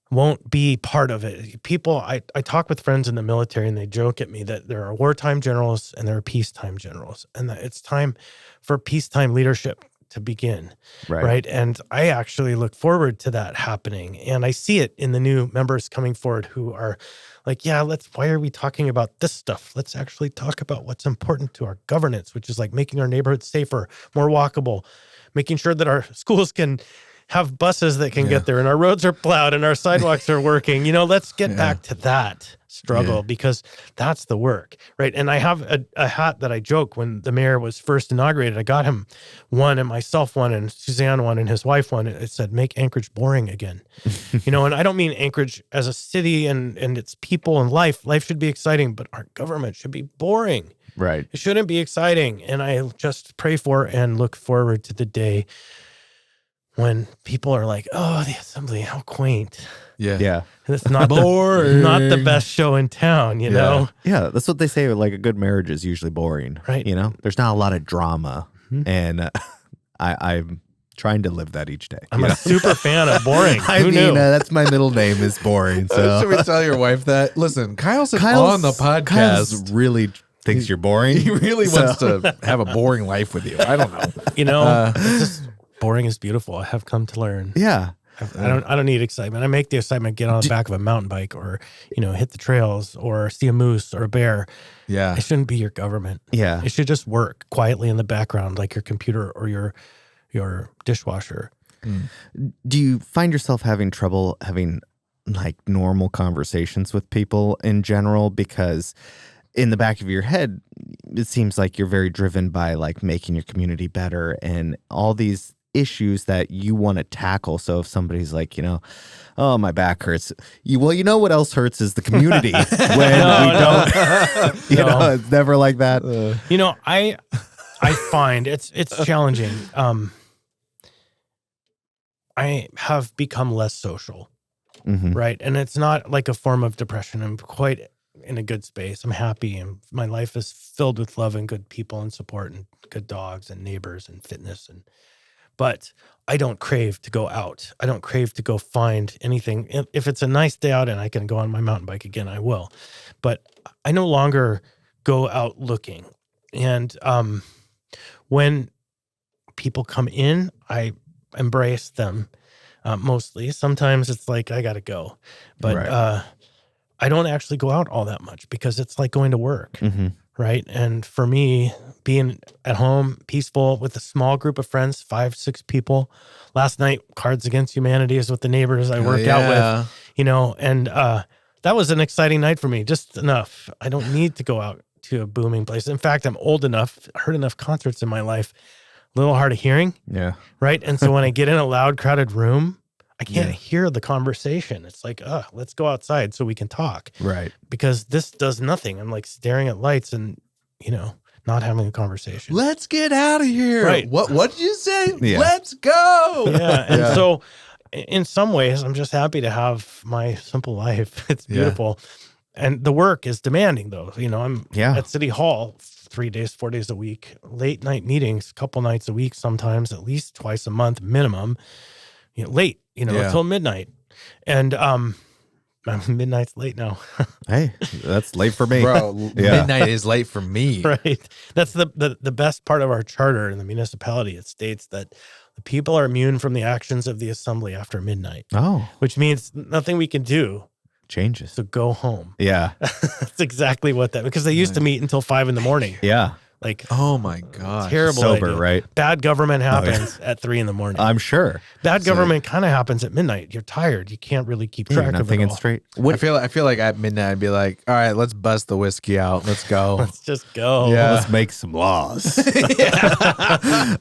[SPEAKER 4] won't be part of it. People, I talk with friends in the military, and they joke at me that there are wartime generals and there are peacetime generals, and that it's time for peacetime leadership to begin. Right. And I actually look forward to that happening. And I see it in the new members coming forward who are like, yeah, why are we talking about this stuff? Let's actually talk about what's important to our governance, which is like making our neighborhoods safer, more walkable, making sure that our schools can have buses that can get there, and our roads are plowed and our sidewalks are working. Let's get back to that struggle, because that's the work, right? And I have a hat that I joke when the mayor was first inaugurated. I got him one, and myself one, and Suzanne one, and his wife one. It said, make Anchorage boring again. And I don't mean Anchorage as a city and its people and life. Life should be exciting, but our government should be boring.
[SPEAKER 2] Right.
[SPEAKER 4] It shouldn't be exciting. And I just pray for and look forward to the day when people are like, oh, the assembly, how quaint.
[SPEAKER 3] Yeah.
[SPEAKER 2] Yeah.
[SPEAKER 4] It's not
[SPEAKER 3] boring.
[SPEAKER 4] not the best show in town, you know?
[SPEAKER 2] Yeah. That's what they say. Like, a good marriage is usually boring.
[SPEAKER 4] Right.
[SPEAKER 2] There's not a lot of drama. And I'm trying to live that each day.
[SPEAKER 4] I'm a super fan of boring.
[SPEAKER 2] Who knew? That's my middle name is boring. So
[SPEAKER 3] Should we tell your wife that? Listen, Kyle's on the podcast.
[SPEAKER 2] Kyle's really thinks you're boring.
[SPEAKER 3] He really wants to have a boring life with you. I don't know.
[SPEAKER 4] It's just boring is beautiful. I have come to learn.
[SPEAKER 2] Yeah.
[SPEAKER 4] I don't need excitement. I make the excitement get on the back of a mountain bike, or, hit the trails, or see a moose or a bear.
[SPEAKER 3] Yeah.
[SPEAKER 4] It shouldn't be your government.
[SPEAKER 2] Yeah.
[SPEAKER 4] It should just work quietly in the background, like your computer or your dishwasher.
[SPEAKER 2] Do you find yourself having trouble having like normal conversations with people in general? Because in the back of your head, it seems like you're very driven by like making your community better and all these issues that you want to tackle. So if somebody's like, oh, my back hurts. What else hurts is the community when we don't, it's never like that.
[SPEAKER 4] I find it's challenging. I have become less social, right? And it's not like a form of depression. I'm quite in a good space. I'm happy, and my life is filled with love and good people and support and good dogs and neighbors and fitness. But I don't crave to go out. I don't crave to go find anything. If it's a nice day out and I can go on my mountain bike again, I will. But I no longer go out looking. And when people come in, I embrace them mostly. Sometimes it's like, I got to go. But I don't actually go out all that much because it's like going to work, right? And for me, being at home, peaceful with a small group of friends, 5, 6 people. Last night, Cards Against Humanity is with the neighbors I worked out with, and that was an exciting night for me, just enough. I don't need to go out to a booming place. In fact, I'm old enough, heard enough concerts in my life, a little hard of hearing.
[SPEAKER 2] Yeah.
[SPEAKER 4] Right. And so when I get in a loud, crowded room, I can't hear the conversation. It's like, let's go outside so we can talk.
[SPEAKER 2] Right.
[SPEAKER 4] Because this does nothing. I'm like staring at lights and, not having a conversation.
[SPEAKER 3] Let's get out of here.
[SPEAKER 4] Right.
[SPEAKER 3] What did you say?
[SPEAKER 2] Yeah.
[SPEAKER 3] Let's go.
[SPEAKER 4] Yeah. And so in some ways, I'm just happy to have my simple life. It's beautiful. And the work is demanding, though. I'm at City Hall 3 days, 4 days a week, late night meetings, a couple nights a week, sometimes at least twice a month minimum, late, until midnight. And midnight's late now.
[SPEAKER 2] Hey, that's late for me.
[SPEAKER 3] Bro, midnight is late for me.
[SPEAKER 4] Right. That's the best part of our charter in the municipality. It states that the people are immune from the actions of the assembly after midnight.
[SPEAKER 2] Oh.
[SPEAKER 4] Which means nothing we can do
[SPEAKER 2] Changes.
[SPEAKER 4] to go home.
[SPEAKER 2] Yeah.
[SPEAKER 4] That's exactly what because they used to meet until 5 a.m.
[SPEAKER 2] Yeah.
[SPEAKER 4] Like,
[SPEAKER 3] oh my God.
[SPEAKER 4] Terrible
[SPEAKER 2] Sober,
[SPEAKER 4] idea.
[SPEAKER 2] right?
[SPEAKER 4] Bad government happens at 3 a.m.
[SPEAKER 2] I'm sure.
[SPEAKER 4] Bad government kind of happens at midnight. You're tired. You can't really keep track
[SPEAKER 2] You're not
[SPEAKER 4] of it
[SPEAKER 2] thinking
[SPEAKER 4] all.
[SPEAKER 2] straight.
[SPEAKER 3] I feel like at midnight I'd be like, all right, let's bust the whiskey out. Let's go.
[SPEAKER 4] Let's just go.
[SPEAKER 3] Yeah.
[SPEAKER 2] Let's make some laws.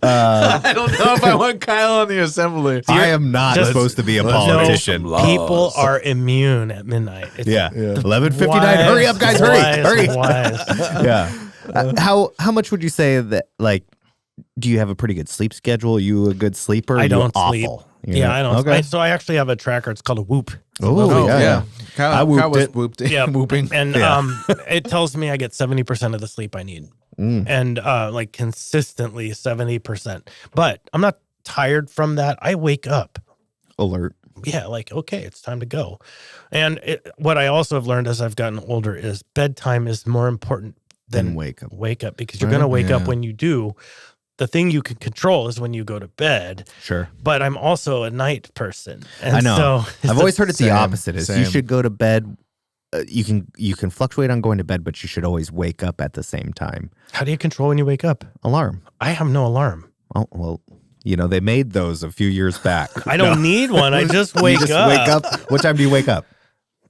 [SPEAKER 3] I don't know if I want Kyle on the assembly.
[SPEAKER 2] I am not
[SPEAKER 4] Just-
[SPEAKER 2] supposed to be a
[SPEAKER 4] No,
[SPEAKER 2] politician.
[SPEAKER 4] people are immune at midnight. It's
[SPEAKER 2] Yeah.
[SPEAKER 3] Yeah.
[SPEAKER 2] 11:59. Hurry up, guys. Hurry.
[SPEAKER 4] Wise.
[SPEAKER 2] Yeah. How much would you say that, like, do you have a pretty good sleep schedule? Are you a good sleeper?
[SPEAKER 4] I
[SPEAKER 2] You
[SPEAKER 4] don't
[SPEAKER 2] awful?
[SPEAKER 4] sleep.
[SPEAKER 2] You
[SPEAKER 4] Yeah,
[SPEAKER 2] know?
[SPEAKER 4] I don't.
[SPEAKER 2] Okay.
[SPEAKER 4] So I actually have a tracker. It's called a Whoop.
[SPEAKER 2] Oh, yeah.
[SPEAKER 3] Kyle
[SPEAKER 2] whooped
[SPEAKER 3] was
[SPEAKER 2] it.
[SPEAKER 3] whooped.
[SPEAKER 4] Yeah,
[SPEAKER 3] Whooping.
[SPEAKER 4] And it tells me I get 70% of the sleep I need, and like consistently 70%. But I'm not tired from that. I wake up.
[SPEAKER 2] Alert.
[SPEAKER 4] Yeah, like, okay, it's time to go. And what I also have learned as I've gotten older is bedtime is more important than
[SPEAKER 2] Then wake up.
[SPEAKER 4] Wake up, because you're going to wake up when you do. The thing you can control is when you go to bed.
[SPEAKER 2] Sure.
[SPEAKER 4] But I'm also a night person. And
[SPEAKER 2] I know.
[SPEAKER 4] So
[SPEAKER 2] I've always heard it's the opposite. Is you
[SPEAKER 3] same.
[SPEAKER 2] should go to bed. You can fluctuate on going to bed, but you should always wake up at the same time.
[SPEAKER 4] How do you control when you wake up?
[SPEAKER 2] Alarm.
[SPEAKER 4] I have no alarm.
[SPEAKER 2] Oh, well, they made those a few years back.
[SPEAKER 4] I don't need one. I just wake
[SPEAKER 2] You just
[SPEAKER 4] up.
[SPEAKER 2] wake up. What time do you wake up?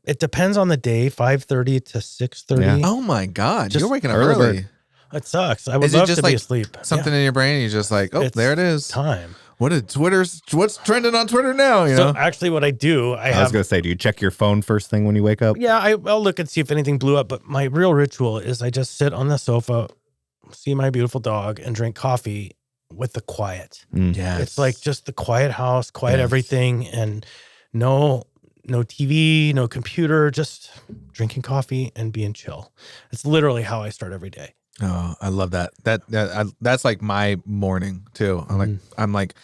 [SPEAKER 4] It depends on the day, 5:30 to 6:30.
[SPEAKER 2] Yeah.
[SPEAKER 3] Oh my God.
[SPEAKER 4] Just
[SPEAKER 3] You're waking up
[SPEAKER 2] early
[SPEAKER 3] early.
[SPEAKER 2] bird.
[SPEAKER 4] It sucks. I would
[SPEAKER 3] Is it
[SPEAKER 4] love
[SPEAKER 3] just
[SPEAKER 4] to
[SPEAKER 3] like
[SPEAKER 4] be asleep.
[SPEAKER 3] Something in your brain, and you're just like, oh,
[SPEAKER 4] It's
[SPEAKER 3] there it is.
[SPEAKER 4] Time.
[SPEAKER 3] What's trending on Twitter now? You
[SPEAKER 4] So
[SPEAKER 3] know?
[SPEAKER 4] actually what I do,
[SPEAKER 2] I was going to say, do you check your phone first thing when you wake up?
[SPEAKER 4] Yeah, I'll look and see if anything blew up. But my real ritual is I just sit on the sofa, see my beautiful dog, and drink coffee with the quiet.
[SPEAKER 3] Yes.
[SPEAKER 4] It's like just the quiet house, quiet everything, and no TV, no computer, just drinking coffee and being chill. It's literally how I start every day.
[SPEAKER 3] Oh, I love that. That's like my morning too. I'm like,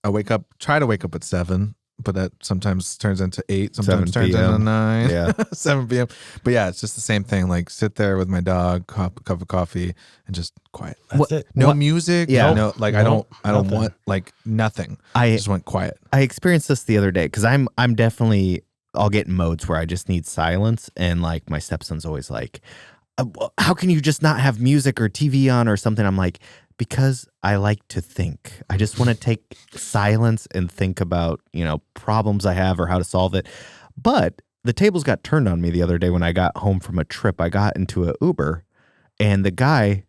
[SPEAKER 3] I try to wake up at 7, but that sometimes turns into 8, sometimes
[SPEAKER 2] 7
[SPEAKER 3] turns into
[SPEAKER 2] p.m.
[SPEAKER 3] 9,
[SPEAKER 2] Yeah.
[SPEAKER 3] 7 p.m. But yeah, it's just the same thing. Like sit there with my dog, cup of coffee, and just quiet.
[SPEAKER 4] That's it.
[SPEAKER 3] No music.
[SPEAKER 2] Yeah.
[SPEAKER 3] No, like I
[SPEAKER 4] Nope,
[SPEAKER 3] don't
[SPEAKER 4] nothing.
[SPEAKER 3] want like nothing.
[SPEAKER 2] I
[SPEAKER 3] just want quiet.
[SPEAKER 2] I experienced this the other day because I'm definitely, I'll get in modes where I just need silence, and like my stepson's always like, how can you just not have music or TV on or something? I'm like, because I like to think. I just want to take silence and think about, problems I have or how to solve it. But the tables got turned on me the other day when I got home from a trip. I got into an Uber, and the guy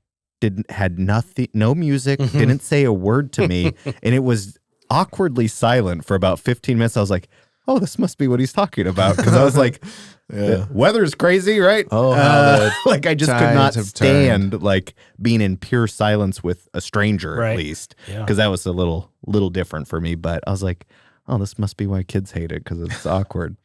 [SPEAKER 2] had nothing, no music, didn't say a word to me, and it was awkwardly silent for about 15 minutes. I was like, oh, this must be what he's talking about. Because I was like, the weather's crazy, right?
[SPEAKER 3] Oh, how
[SPEAKER 2] like I just could
[SPEAKER 3] tides
[SPEAKER 2] not
[SPEAKER 3] have
[SPEAKER 2] stand like being in pure silence with a stranger,
[SPEAKER 4] Right.
[SPEAKER 2] at least,
[SPEAKER 4] Yeah.
[SPEAKER 2] because that was a little different for me. But I was like, oh, this must be why kids hate it, because it's awkward.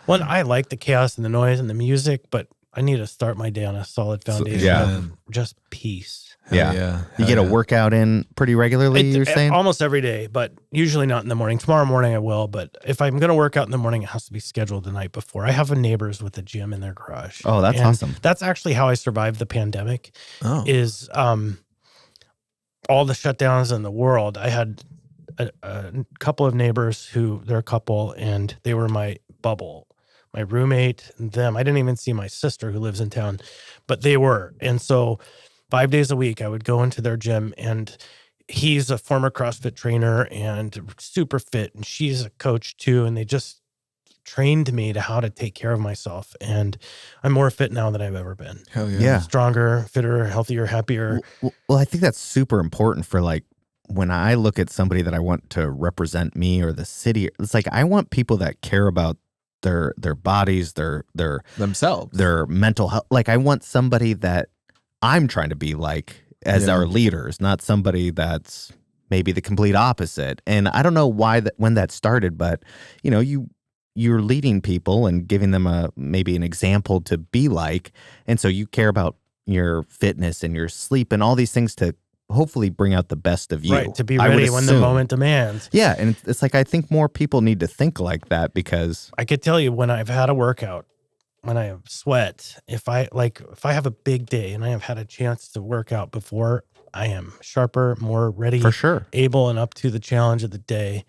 [SPEAKER 4] Well, I like the chaos and the noise and the music, but I need to start my day on a solid foundation.
[SPEAKER 2] yeah.
[SPEAKER 4] Of just peace.
[SPEAKER 3] Yeah.
[SPEAKER 2] You get a workout in pretty regularly, you're saying?
[SPEAKER 4] Almost every day, but usually not in the morning. Tomorrow morning I will, but if I'm going to work out in the morning, it has to be scheduled the night before. I have neighbors with a gym in their garage.
[SPEAKER 2] Oh, that's
[SPEAKER 4] And
[SPEAKER 2] awesome.
[SPEAKER 4] That's actually how I survived the pandemic.
[SPEAKER 3] Oh.
[SPEAKER 4] Is all the shutdowns in the world. I had a couple of neighbors who they're a couple, and they were my bubble. my roommate, them. I didn't even see my sister who lives in town, but they were. And so 5 days a week, I would go into their gym, and he's a former CrossFit trainer and super fit, and she's a coach too. And they just trained me to how to take care of myself. And I'm more fit now than I've ever been.
[SPEAKER 3] Hell yeah.
[SPEAKER 2] Yeah.
[SPEAKER 4] Stronger, fitter, healthier, happier.
[SPEAKER 2] Well, I think that's super important for like when I look at somebody that I want to represent me or the city. It's like I want people that care about their bodies, their
[SPEAKER 3] Themselves.
[SPEAKER 2] their mental health. Like I want somebody that I'm trying to be like as our leaders, not somebody that's maybe the complete opposite. And I don't know when that started, but you know, you're leading people and giving them maybe an example to be like. And so you care about your fitness and your sleep and all these things to hopefully bring out the best of you.
[SPEAKER 4] Right, to be ready when the moment demands.
[SPEAKER 2] Yeah, and it's like I think more people need to think like that because
[SPEAKER 4] I could tell you when I've had a workout, when I have sweat, if I have a big day and I have had a chance to work out before, I am sharper, more ready,
[SPEAKER 2] for sure.
[SPEAKER 4] able and up to the challenge of the day.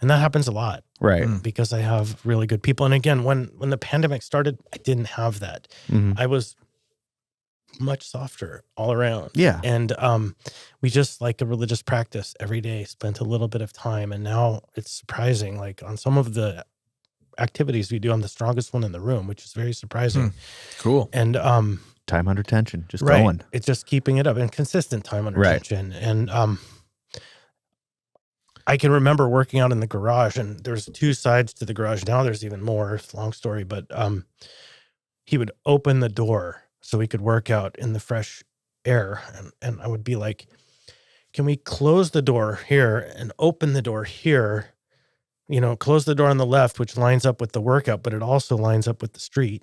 [SPEAKER 4] And that happens a lot.
[SPEAKER 2] Right.
[SPEAKER 4] Because I have really good people. And again, when the pandemic started, I didn't have that.
[SPEAKER 2] Mm-hmm.
[SPEAKER 4] I was much softer all around.
[SPEAKER 2] Yeah.
[SPEAKER 4] And we just, like a religious practice, every day spent a little bit of time. And now it's surprising, like on some of the activities we do, I'm the strongest one in the room, which is very surprising.
[SPEAKER 3] Cool.
[SPEAKER 4] And
[SPEAKER 2] Time under tension, just
[SPEAKER 4] right,
[SPEAKER 2] going.
[SPEAKER 4] it's just keeping it up and consistent time under tension. And I can remember working out in the garage, and there's 2 sides to the garage. Now there's even more. It's a long story, but he would open the door so we could work out in the fresh air. And I would be like, can we close the door here and open the door here? You know, close the door on the left, which lines up with the workout, but it also lines up with the street.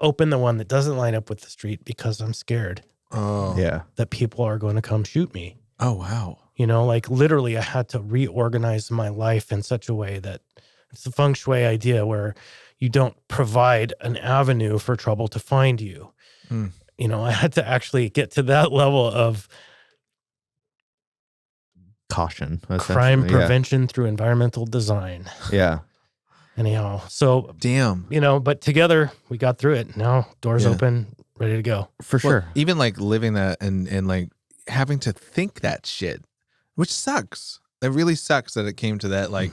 [SPEAKER 4] Open the one that doesn't line up with the street because I'm scared that people are going to come shoot me.
[SPEAKER 3] Oh, wow.
[SPEAKER 4] You know, like literally I had to reorganize my life in such a way that it's the feng shui idea where you don't provide an avenue for trouble to find you. You know, I had to actually get to that level of
[SPEAKER 2] Caution.
[SPEAKER 4] crime prevention through environmental design.
[SPEAKER 2] Yeah.
[SPEAKER 4] Anyhow, so
[SPEAKER 3] damn,
[SPEAKER 4] you know, but together we got through it. Now doors open, ready to go.
[SPEAKER 2] For sure.
[SPEAKER 3] Even like living that and like having to think that shit, which sucks. It really sucks that it came to that, like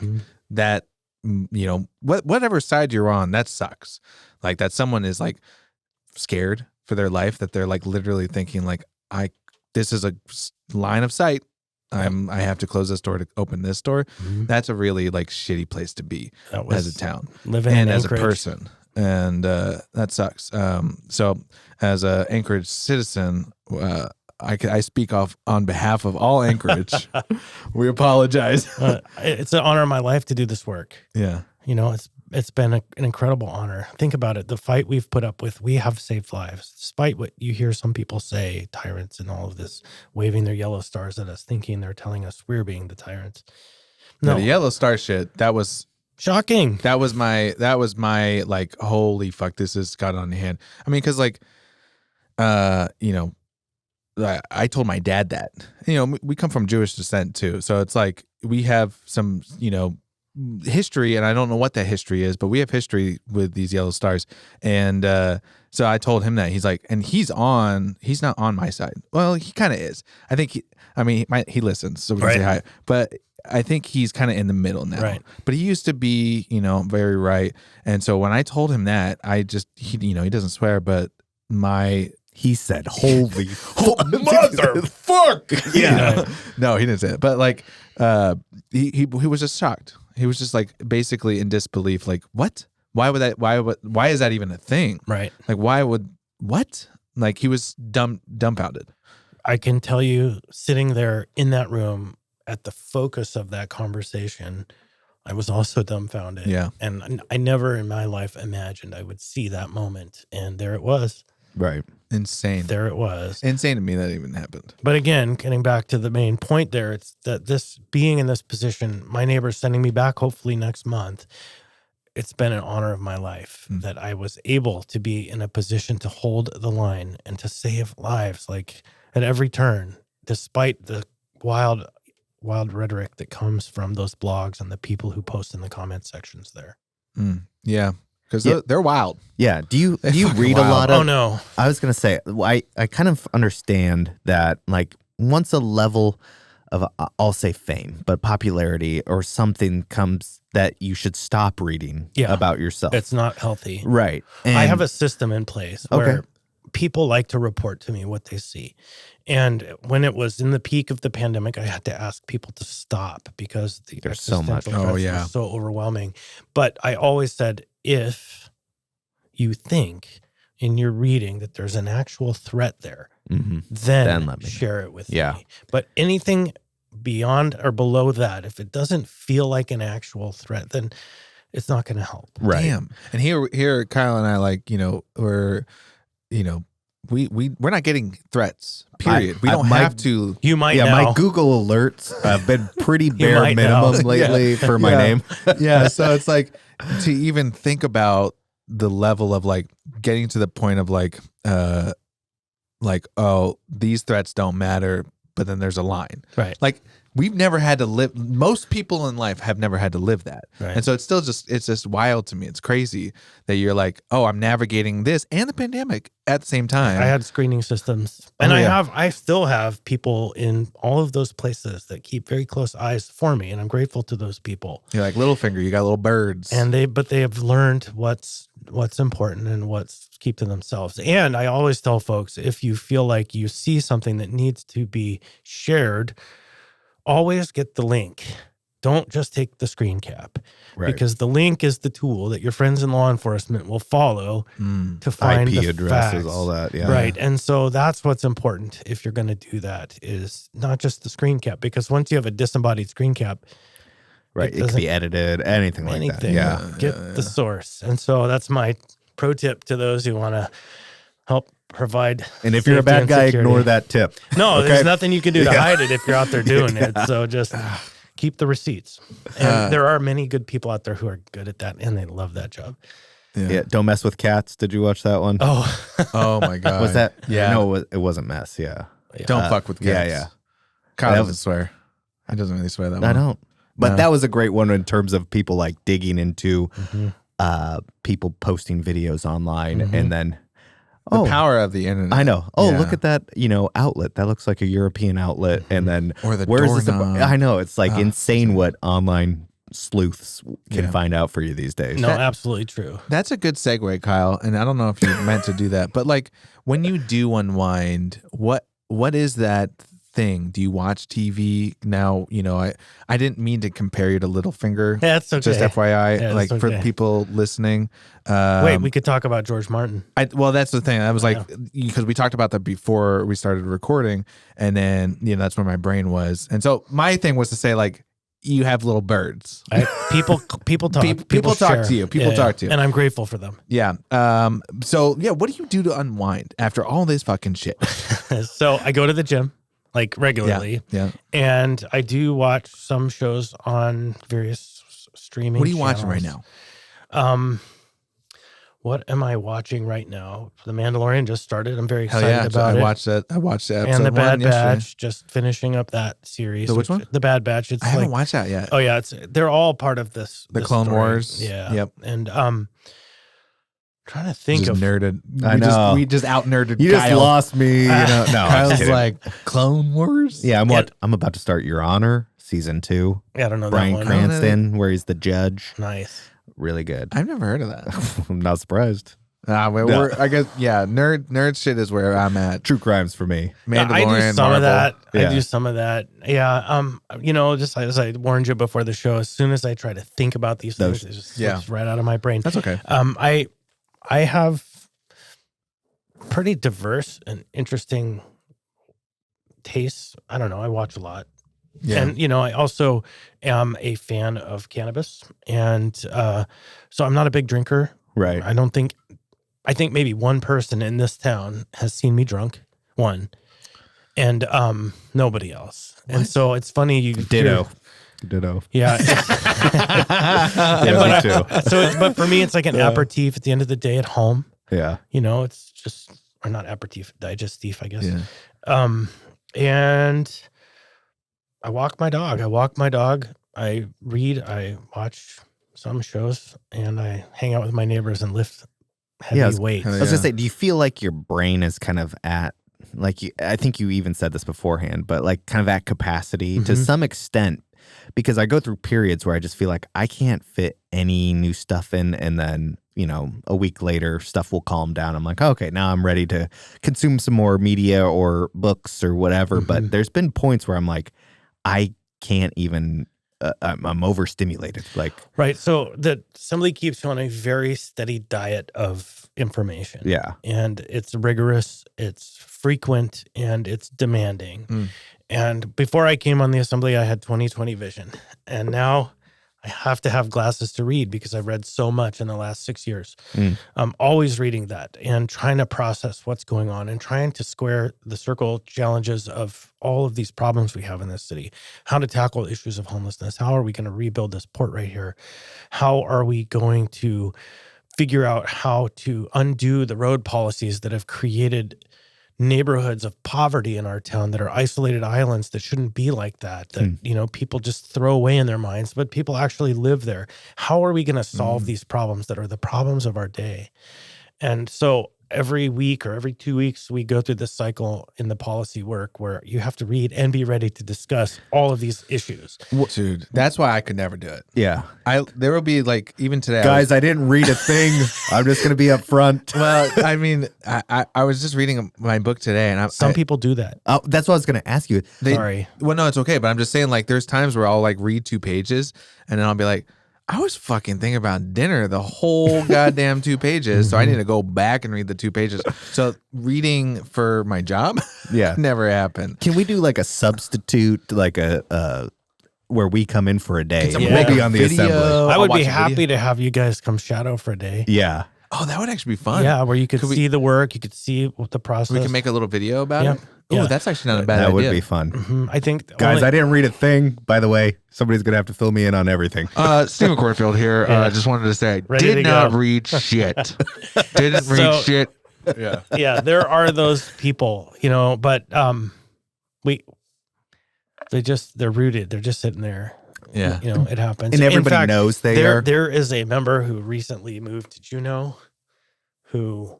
[SPEAKER 3] that, you know, whatever side you're on, that sucks. Like that someone is like scared for their life, that they're like literally thinking like, this is a line of sight. I have to close this door to open this door. That's a really like shitty place to be as a town
[SPEAKER 4] living
[SPEAKER 3] and
[SPEAKER 4] in
[SPEAKER 3] as
[SPEAKER 4] Anchorage.
[SPEAKER 3] a person. And that sucks. So as a Anchorage citizen, I speak on behalf of all Anchorage. We apologize.
[SPEAKER 4] It's an honor of my life to do this work.
[SPEAKER 3] Yeah.
[SPEAKER 4] You know, it's been an incredible honor. Think about it. The fight we've put up with, we have saved lives. Despite what you hear some people say, tyrants and all of this, waving their yellow stars at us, thinking they're telling us we're being the tyrants. No,
[SPEAKER 3] The yellow star shit, that was
[SPEAKER 4] shocking.
[SPEAKER 3] That was my like, holy fuck, this has got on the hand. I mean, because like, you know, I told my dad that, you know, we come from Jewish descent too. So it's like we have some, you know, history, and I don't know what that history is, but we have history with these yellow stars. And so I told him that. He's like, and he's not on my side. Well, he kind of is. I think he listens, so we can say hi. But I think he's kind of in the middle now.
[SPEAKER 4] Right.
[SPEAKER 3] But he used to be, you know, very right. And so when I told him that, you know, he doesn't swear, but
[SPEAKER 2] he said, holy
[SPEAKER 3] motherfucker. Yeah. No, he didn't say it. But like, he was just shocked. He was just like basically in disbelief. Like, what? Why is that even a thing?
[SPEAKER 4] Right.
[SPEAKER 3] Like, what? Like he was dumbfounded.
[SPEAKER 4] I can tell you, sitting there in that room at the focus of that conversation, I was also dumbfounded.
[SPEAKER 3] Yeah.
[SPEAKER 4] And I never in my life imagined I would see that moment. And there it was.
[SPEAKER 2] Right.
[SPEAKER 3] Insane.
[SPEAKER 4] There it was.
[SPEAKER 3] Insane to me that even happened.
[SPEAKER 4] But again, getting back to the main point there, it's that being in this position, my neighbor's sending me back hopefully next month. It's been an honor of my life that I was able to be in a position to hold the line and to save lives, like at every turn, despite the wild rhetoric that comes from those blogs and the people who post in the comment sections there.
[SPEAKER 3] Yeah. Because they're wild.
[SPEAKER 2] Yeah. Do you read
[SPEAKER 3] wild.
[SPEAKER 2] a lot of?
[SPEAKER 4] Oh no.
[SPEAKER 2] I was gonna say I kind of understand that like once a level of I'll say fame, but popularity or something comes that you should stop reading about yourself.
[SPEAKER 4] It's not healthy.
[SPEAKER 2] Right. And
[SPEAKER 4] I have a system in place where people like to report to me what they see. And when it was in the peak of the pandemic, I had to ask people to stop because
[SPEAKER 2] there's so much.
[SPEAKER 4] Was so overwhelming. But I always said, if you think in your reading that there's an actual threat there, then let me share it with me. But anything beyond or below that, if it doesn't feel like an actual threat, then it's not going to help.
[SPEAKER 2] Right.
[SPEAKER 3] Damn. And here, Kyle and I, like, we're not getting threats. Period. We don't have to.
[SPEAKER 4] You might.
[SPEAKER 2] Yeah,
[SPEAKER 4] now.
[SPEAKER 2] my Google alerts have been pretty bare minimum lately for my name.
[SPEAKER 3] Yeah. So it's like to even think about the level of like getting to the point of like, oh, these threats don't matter, but then there's a line.
[SPEAKER 4] Right.
[SPEAKER 3] Like we've never had to live. Most people in life have never had to live that.
[SPEAKER 4] Right.
[SPEAKER 3] And so it's just wild to me. It's crazy that you're like, oh, I'm navigating this and the pandemic at the same time.
[SPEAKER 4] I had screening systems, and I still have people in all of those places that keep very close eyes for me, and I'm grateful to those people.
[SPEAKER 3] You're like Littlefinger, you got little birds,
[SPEAKER 4] and they have learned what's important and what's keep to themselves. And I always tell folks, if you feel like you see something that needs to be shared, always get the link. Don't just take the screen cap, because the link is the tool that your friends in law enforcement will follow to find
[SPEAKER 2] IP
[SPEAKER 4] the
[SPEAKER 2] addresses,
[SPEAKER 4] facts.
[SPEAKER 2] all that. Yeah.
[SPEAKER 4] Right. And so that's what's important if you're going to do that, is not just the screen cap, because once you have a disembodied screen cap,
[SPEAKER 2] it can be edited, anything like that. Yeah.
[SPEAKER 4] Get the source. And so that's my pro tip to those who want to help provide.
[SPEAKER 2] And if you're a bad guy, ignore that tip.
[SPEAKER 4] No, there's nothing you can do to hide it if you're out there doing it. So just keep the receipts. And there are many good people out there who are good at that, and they love that job.
[SPEAKER 2] Yeah. Don't mess with cats. Did you watch that one?
[SPEAKER 3] Oh my God.
[SPEAKER 2] Was that?
[SPEAKER 3] Yeah.
[SPEAKER 2] No, it wasn't mess. Yeah.
[SPEAKER 3] Don't fuck with cats.
[SPEAKER 2] Yeah.
[SPEAKER 3] Kyle doesn't swear. He doesn't really swear that much.
[SPEAKER 2] I don't. But that was a great one in terms of people like digging into people posting videos online and then
[SPEAKER 3] the power of the internet.
[SPEAKER 2] I know. Oh, look at that, outlet. That looks like a European outlet. And then
[SPEAKER 3] or the
[SPEAKER 2] where's this? I know. It's like insane what online sleuths can find out for you these days.
[SPEAKER 4] No, absolutely true.
[SPEAKER 3] That's a good segue, Kyle. And I don't know if you meant to do that, but like when you do unwind, what is that thing? Do you watch TV now? I didn't mean to compare you to Littlefinger.
[SPEAKER 4] That's okay.
[SPEAKER 3] Just FYI,
[SPEAKER 4] Yeah,
[SPEAKER 3] for people listening.
[SPEAKER 4] Wait, we could talk about George Martin.
[SPEAKER 3] Well, that's the thing. I was like, because we talked about that before we started recording, and then that's where my brain was. And so my thing was to say, like, you have little birds.
[SPEAKER 4] People talk.
[SPEAKER 3] People talk to you. People talk to you,
[SPEAKER 4] and I'm grateful for them.
[SPEAKER 3] Yeah. So what do you do to unwind after all this fucking shit?
[SPEAKER 4] So I go to the gym. Like regularly.
[SPEAKER 3] Yeah.
[SPEAKER 4] And I do watch some shows on various streaming
[SPEAKER 3] What are you
[SPEAKER 4] channels.
[SPEAKER 3] watching right now?
[SPEAKER 4] What am I watching right now? The Mandalorian just started. I'm very excited about it.
[SPEAKER 3] I watched the episode
[SPEAKER 4] and the Bad
[SPEAKER 3] yesterday.
[SPEAKER 4] Batch, just finishing up that series.
[SPEAKER 3] The which one?
[SPEAKER 4] The Bad Batch.
[SPEAKER 3] I haven't watched that yet.
[SPEAKER 4] Oh yeah, they're all part of this.
[SPEAKER 3] The Clone
[SPEAKER 4] story.
[SPEAKER 3] Wars.
[SPEAKER 4] Yeah.
[SPEAKER 3] Yep.
[SPEAKER 4] And trying to think
[SPEAKER 3] just
[SPEAKER 4] of
[SPEAKER 3] nerded.
[SPEAKER 2] I know.
[SPEAKER 3] We just out nerded.
[SPEAKER 2] You just lost me. No,
[SPEAKER 3] Kyle's like Clone Wars.
[SPEAKER 2] Yeah, I'm about to start Your Honor season 2.
[SPEAKER 4] Yeah, I don't know
[SPEAKER 2] Bryan
[SPEAKER 4] that one.
[SPEAKER 2] Cranston, where he's the judge.
[SPEAKER 4] Nice.
[SPEAKER 2] Really good.
[SPEAKER 3] I've never heard of that.
[SPEAKER 2] I'm not surprised.
[SPEAKER 3] We're I guess nerd shit is where I'm at.
[SPEAKER 2] True crimes for me.
[SPEAKER 3] Mandalorian,
[SPEAKER 4] I do some
[SPEAKER 3] Marvel.
[SPEAKER 4] of that.
[SPEAKER 2] Yeah.
[SPEAKER 4] I do some of that. Yeah. Just as I warned you before the show, as soon as I try to think about these things, it just slips right out of my brain.
[SPEAKER 3] That's okay.
[SPEAKER 4] I have pretty diverse and interesting tastes. I don't know. I watch a lot. Yeah. And, I also am a fan of cannabis. And so I'm not a big drinker.
[SPEAKER 2] Right.
[SPEAKER 4] I think maybe one person in this town has seen me drunk. One. And nobody else. What? And so it's funny.
[SPEAKER 2] Ditto.
[SPEAKER 4] Yeah.
[SPEAKER 2] Me too.
[SPEAKER 4] But for me, it's like an aperitif at the end of the day at home.
[SPEAKER 2] Yeah.
[SPEAKER 4] It's just, or not aperitif, digestif, I guess.
[SPEAKER 3] Yeah.
[SPEAKER 4] And I walk my dog. I read, I watch some shows, and I hang out with my neighbors and lift heavy weights.
[SPEAKER 2] I was gonna say, do you feel like your brain is kind of at, like, I think you even said this beforehand, but like kind of at capacity to some extent, because I go through periods where I just feel like I can't fit any new stuff in, and then, you know, a week later stuff will calm down. I'm like, okay, now I'm ready to consume some more media or books or whatever. But there's been points where I'm like, I can't even, I'm overstimulated. Like,
[SPEAKER 4] right. So the assembly keeps you on a very steady diet of information.
[SPEAKER 2] Yeah.
[SPEAKER 4] And it's rigorous, it's frequent, and it's demanding. And before I came on the assembly, I had 20/20 vision. And now I have to have glasses to read because I've read so much in the last 6 years. I'm always reading that and trying to process what's going on and trying to square the circle challenges of all of these problems we have in this city. How to tackle issues of homelessness. How are we going to rebuild this port right here? How are we going to figure out how to undo the road policies that have created neighborhoods of poverty in our town that are isolated islands that shouldn't be like that, you know, people just throw away in their minds, but people actually live there. How are we going to solve these problems that are the problems of our day? And so every week or every 2 weeks, we go through this cycle in the policy work where you have to read and be ready to discuss all of these issues.
[SPEAKER 3] Dude, that's why I could never do it.
[SPEAKER 2] Yeah.
[SPEAKER 3] There will be like, even today,
[SPEAKER 2] Guys, I didn't read a thing. I'm just going to be up front.
[SPEAKER 3] well, I mean, I was just reading my book today, and
[SPEAKER 4] Some people do that.
[SPEAKER 2] Oh, that's what I was going to ask you.
[SPEAKER 4] Sorry.
[SPEAKER 3] Well, no, it's okay, but I'm just saying, like, there's times where I'll like read 2 pages, and then I'll be like, I was fucking thinking about dinner the whole goddamn 2 pages, so I need to go back and read the 2 pages. So reading for my job, never happened.
[SPEAKER 2] Can we do like a substitute, like a where we come in for a day?
[SPEAKER 3] someone
[SPEAKER 2] We'll
[SPEAKER 3] make
[SPEAKER 2] be
[SPEAKER 3] a
[SPEAKER 2] on the
[SPEAKER 3] video?
[SPEAKER 2] assembly.
[SPEAKER 4] I
[SPEAKER 3] I'll
[SPEAKER 4] would
[SPEAKER 3] watch
[SPEAKER 4] be
[SPEAKER 3] a
[SPEAKER 4] happy
[SPEAKER 3] video.
[SPEAKER 4] to have you guys come shadow for a day.
[SPEAKER 2] Yeah.
[SPEAKER 3] Oh, that would actually be fun.
[SPEAKER 4] Yeah, where you could
[SPEAKER 3] Could we-
[SPEAKER 4] see the work, you could see what the process.
[SPEAKER 3] We can make a little video about it. Oh,
[SPEAKER 4] Yeah.
[SPEAKER 3] that's actually not a bad
[SPEAKER 2] That
[SPEAKER 3] idea.
[SPEAKER 2] would be fun.
[SPEAKER 4] I think
[SPEAKER 2] Guys, I didn't read a thing. By the way, somebody's going to have to fill me in on everything.
[SPEAKER 3] Stephen Cornfield here. Just wanted to say,
[SPEAKER 4] Ready to
[SPEAKER 3] did not
[SPEAKER 4] go.
[SPEAKER 3] read shit. Didn't
[SPEAKER 4] So-
[SPEAKER 3] read shit. Yeah.
[SPEAKER 4] yeah, there are those people, you know, but they're rooted. They're just sitting there.
[SPEAKER 3] Yeah.
[SPEAKER 4] You know, it happens.
[SPEAKER 2] And
[SPEAKER 4] In
[SPEAKER 2] everybody
[SPEAKER 4] fact,
[SPEAKER 2] knows they are.
[SPEAKER 4] there is a member who recently moved to Juneau who,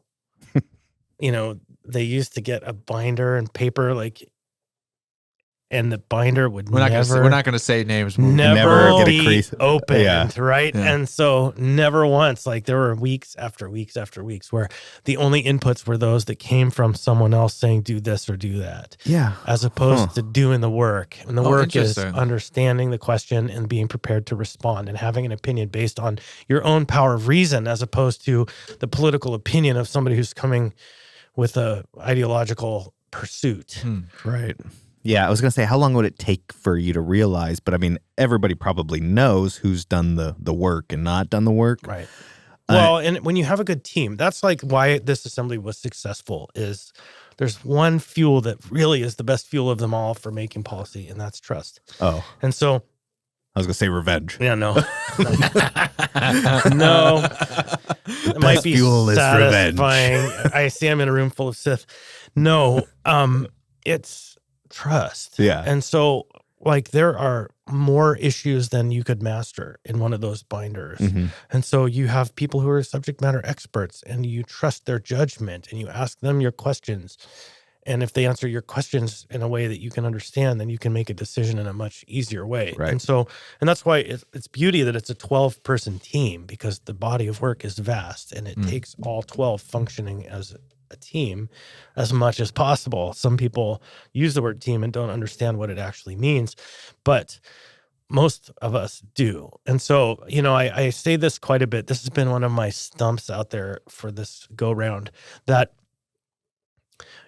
[SPEAKER 4] you know, they used to get a binder and paper, like, and the binder would
[SPEAKER 3] We're not gonna say names.
[SPEAKER 4] never
[SPEAKER 2] Never get a
[SPEAKER 4] be
[SPEAKER 2] crease.
[SPEAKER 4] opened,
[SPEAKER 2] Yeah.
[SPEAKER 4] right?
[SPEAKER 3] Yeah.
[SPEAKER 4] And so never once, like there were weeks after weeks after weeks where the only inputs were those that came from someone else saying, do this or do that,
[SPEAKER 2] Yeah.
[SPEAKER 4] as opposed to doing the work. And the
[SPEAKER 3] Oh,
[SPEAKER 4] work is
[SPEAKER 3] interesting.
[SPEAKER 4] understanding the question and being prepared to respond and having an opinion based on your own power of reason, as opposed to the political opinion of somebody who's coming with a ideological pursuit.
[SPEAKER 2] Right. Yeah, I was going to say, how long would it take for you to realize? But I mean, everybody probably knows who's done the work and not done the work.
[SPEAKER 4] Right. Well, and when you have a good team, that's like why this assembly was successful, is there's one fuel that really is the best fuel of them all for making policy, and that's trust.
[SPEAKER 2] Oh,
[SPEAKER 4] And so,
[SPEAKER 2] I was going to say revenge.
[SPEAKER 4] yeah, no. No. It might be
[SPEAKER 2] fuel is
[SPEAKER 4] satisfying. I see I'm in a room full of Sith. No, it's trust.
[SPEAKER 2] Yeah.
[SPEAKER 4] And so, like, there are more issues than you could master in one of those binders. And so you have people who are subject matter experts, and you trust their judgment, and you ask them your questions. And if they answer your questions in a way that you can understand, then you can make a decision in a much easier way.
[SPEAKER 2] Right.
[SPEAKER 4] And so, and that's why it's beauty that it's a 12-person team, because the body of work is vast, and it takes all 12 functioning as a team as much as possible. Some people use the word team and don't understand what it actually means, but most of us do. And so, you know, I say this quite a bit. This has been one of my stumps out there for this go round, that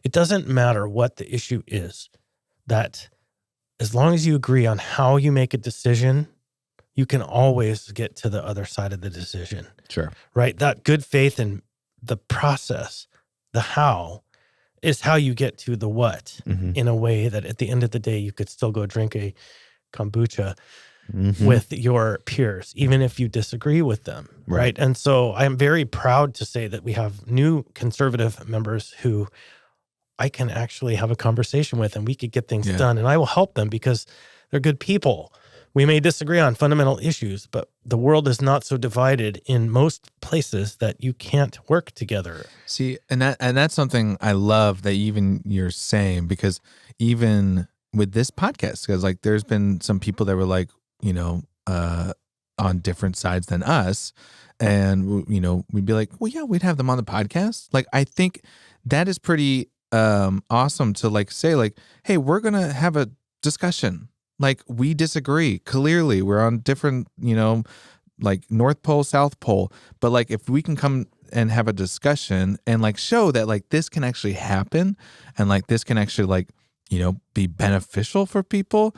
[SPEAKER 4] it doesn't matter what the issue is, that as long as you agree on how you make a decision, you can always get to the other side of the decision.
[SPEAKER 2] Sure.
[SPEAKER 4] Right? That good faith in the process, the how, is how you get to the what in a way that at the end of the day, you could still go drink a kombucha with your peers, even if you disagree with them. Right. And so I'm very proud to say that we have new conservative members who I can actually have a conversation with, and we could get things done, and I will help them because they're good people. We may disagree on fundamental issues, but the world is not so divided in most places that you can't work together.
[SPEAKER 3] See, and that's something I love that even you're saying, because even with this podcast, because like there's been some people that were like, on different sides than us, and we'd be like, well, yeah, we'd have them on the podcast. Like, I think that is pretty awesome to like say like, hey, we're gonna have a discussion. Like, we disagree. Clearly, we're on different, like North Pole, South Pole. But like, if we can come and have a discussion and like show that like this can actually happen, and like this can actually like, be beneficial for people.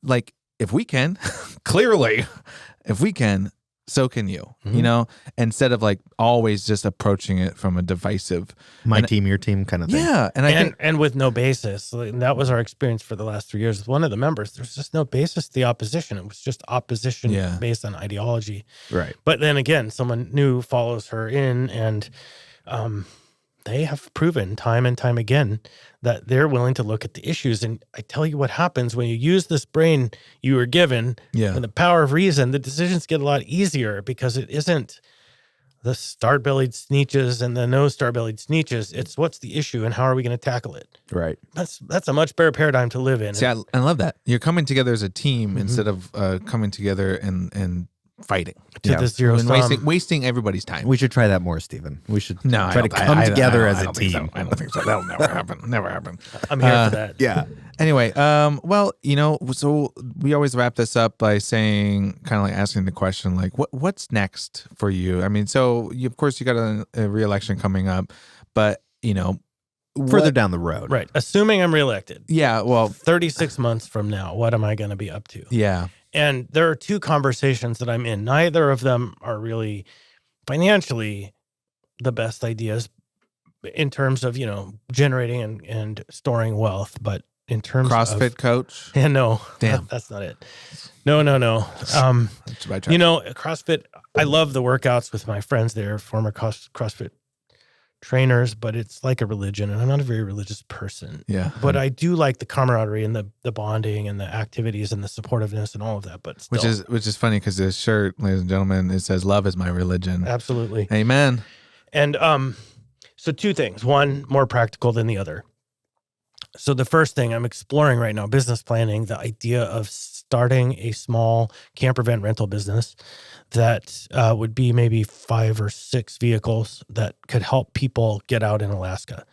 [SPEAKER 3] Like, if we can, clearly, if we can, so can you, instead of like always just approaching it from a divisive
[SPEAKER 2] team, your team kind of thing.
[SPEAKER 3] Yeah.
[SPEAKER 4] And with no basis. And that was our experience for the last 3 years with one of the members. There's just no basis to the opposition. It was just opposition based on ideology.
[SPEAKER 2] Right.
[SPEAKER 4] But then again, someone new follows her in, and they have proven time and time again that they're willing to look at the issues. And I tell you what happens when you use this brain you were given and the power of reason, the decisions get a lot easier, because it isn't the star-bellied sneeches and the no star-bellied sneeches. It's what's the issue and how are we going to tackle it?
[SPEAKER 2] Right.
[SPEAKER 4] That's a much better paradigm to live in.
[SPEAKER 3] See, I love that. You're coming together as a team instead of coming together and fighting
[SPEAKER 4] to the zero
[SPEAKER 3] sum. Wasting everybody's time.
[SPEAKER 2] We should try that more, Stephen. We should try to come
[SPEAKER 3] I
[SPEAKER 2] together as a
[SPEAKER 3] don't think
[SPEAKER 2] team.
[SPEAKER 3] so. I don't think so. That'll never happen. Never happen.
[SPEAKER 4] I'm here for that.
[SPEAKER 2] Yeah.
[SPEAKER 3] Anyway, well, so we always wrap this up by saying, kind of like asking the question, like, what's next for you? I mean, so of course you got a re-election coming up, but
[SPEAKER 2] further down the road,
[SPEAKER 4] right? Assuming I'm reelected.
[SPEAKER 3] Yeah. Well,
[SPEAKER 4] 36 months from now, what am I going to be up to?
[SPEAKER 3] Yeah.
[SPEAKER 4] And there are two conversations that I'm in. Neither of them are really financially the best ideas in terms of, generating and storing wealth. But in terms
[SPEAKER 3] CrossFit
[SPEAKER 4] of
[SPEAKER 3] coach.
[SPEAKER 4] Yeah, no,
[SPEAKER 3] damn,
[SPEAKER 4] that's not it. No. CrossFit. I love the workouts with my friends there, former CrossFit trainers, but it's like a religion, and I'm not a very religious person.
[SPEAKER 3] Yeah.
[SPEAKER 4] But I do like the camaraderie and the bonding and the activities and the supportiveness and all of that. But still.
[SPEAKER 3] Which is funny, because this shirt, ladies and gentlemen, it says "Love is my religion."
[SPEAKER 4] Absolutely.
[SPEAKER 3] Amen.
[SPEAKER 4] And so two things, one more practical than the other. So the first thing I'm exploring right now, business planning, the idea of starting a small camper van rental business that would be maybe 5 or 6 vehicles that could help people get out in Alaska.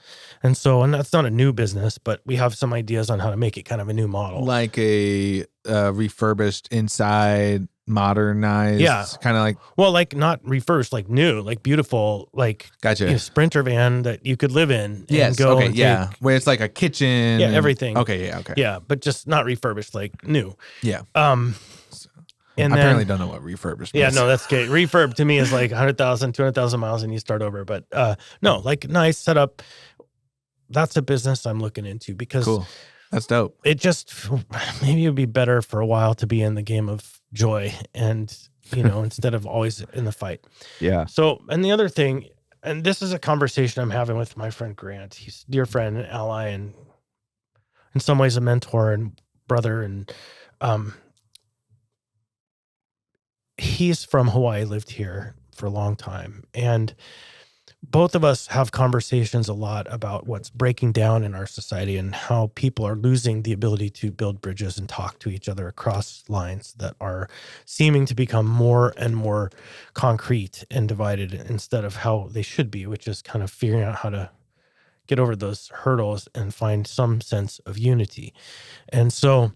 [SPEAKER 4] And that's not a new business, but we have some ideas on how to make it kind of a new model.
[SPEAKER 3] Like a refurbished inside, modernized, kind of like.
[SPEAKER 4] Well, like not refurbished, like new, like beautiful, like
[SPEAKER 3] gotcha.
[SPEAKER 4] Sprinter van that you could live in.
[SPEAKER 3] Yes.
[SPEAKER 4] And go
[SPEAKER 3] okay.
[SPEAKER 4] and
[SPEAKER 3] Yeah. Where it's like a kitchen.
[SPEAKER 4] Yeah. Everything.
[SPEAKER 3] Okay. Yeah. Okay.
[SPEAKER 4] Yeah. But just not refurbished, like new.
[SPEAKER 3] Yeah.
[SPEAKER 4] And
[SPEAKER 3] I apparently don't know what refurbished means.
[SPEAKER 4] Yeah, no, that's good. Refurb to me is like 100,000, 200,000 miles and you start over. But no, like nice setup. That's a business I'm looking into, because
[SPEAKER 3] cool. That's dope.
[SPEAKER 4] It just, maybe it would be better for a while to be in the game of joy and, instead of always in the fight.
[SPEAKER 2] Yeah.
[SPEAKER 4] So, and the other thing, and this is a conversation I'm having with my friend Grant. He's a dear friend and ally, and in some ways a mentor and brother. And he's from Hawaii, lived here for a long time. And both of us have conversations a lot about what's breaking down in our society and how people are losing the ability to build bridges and talk to each other across lines that are seeming to become more and more concrete and divided instead of how they should be, which is kind of figuring out how to get over those hurdles and find some sense of unity. And so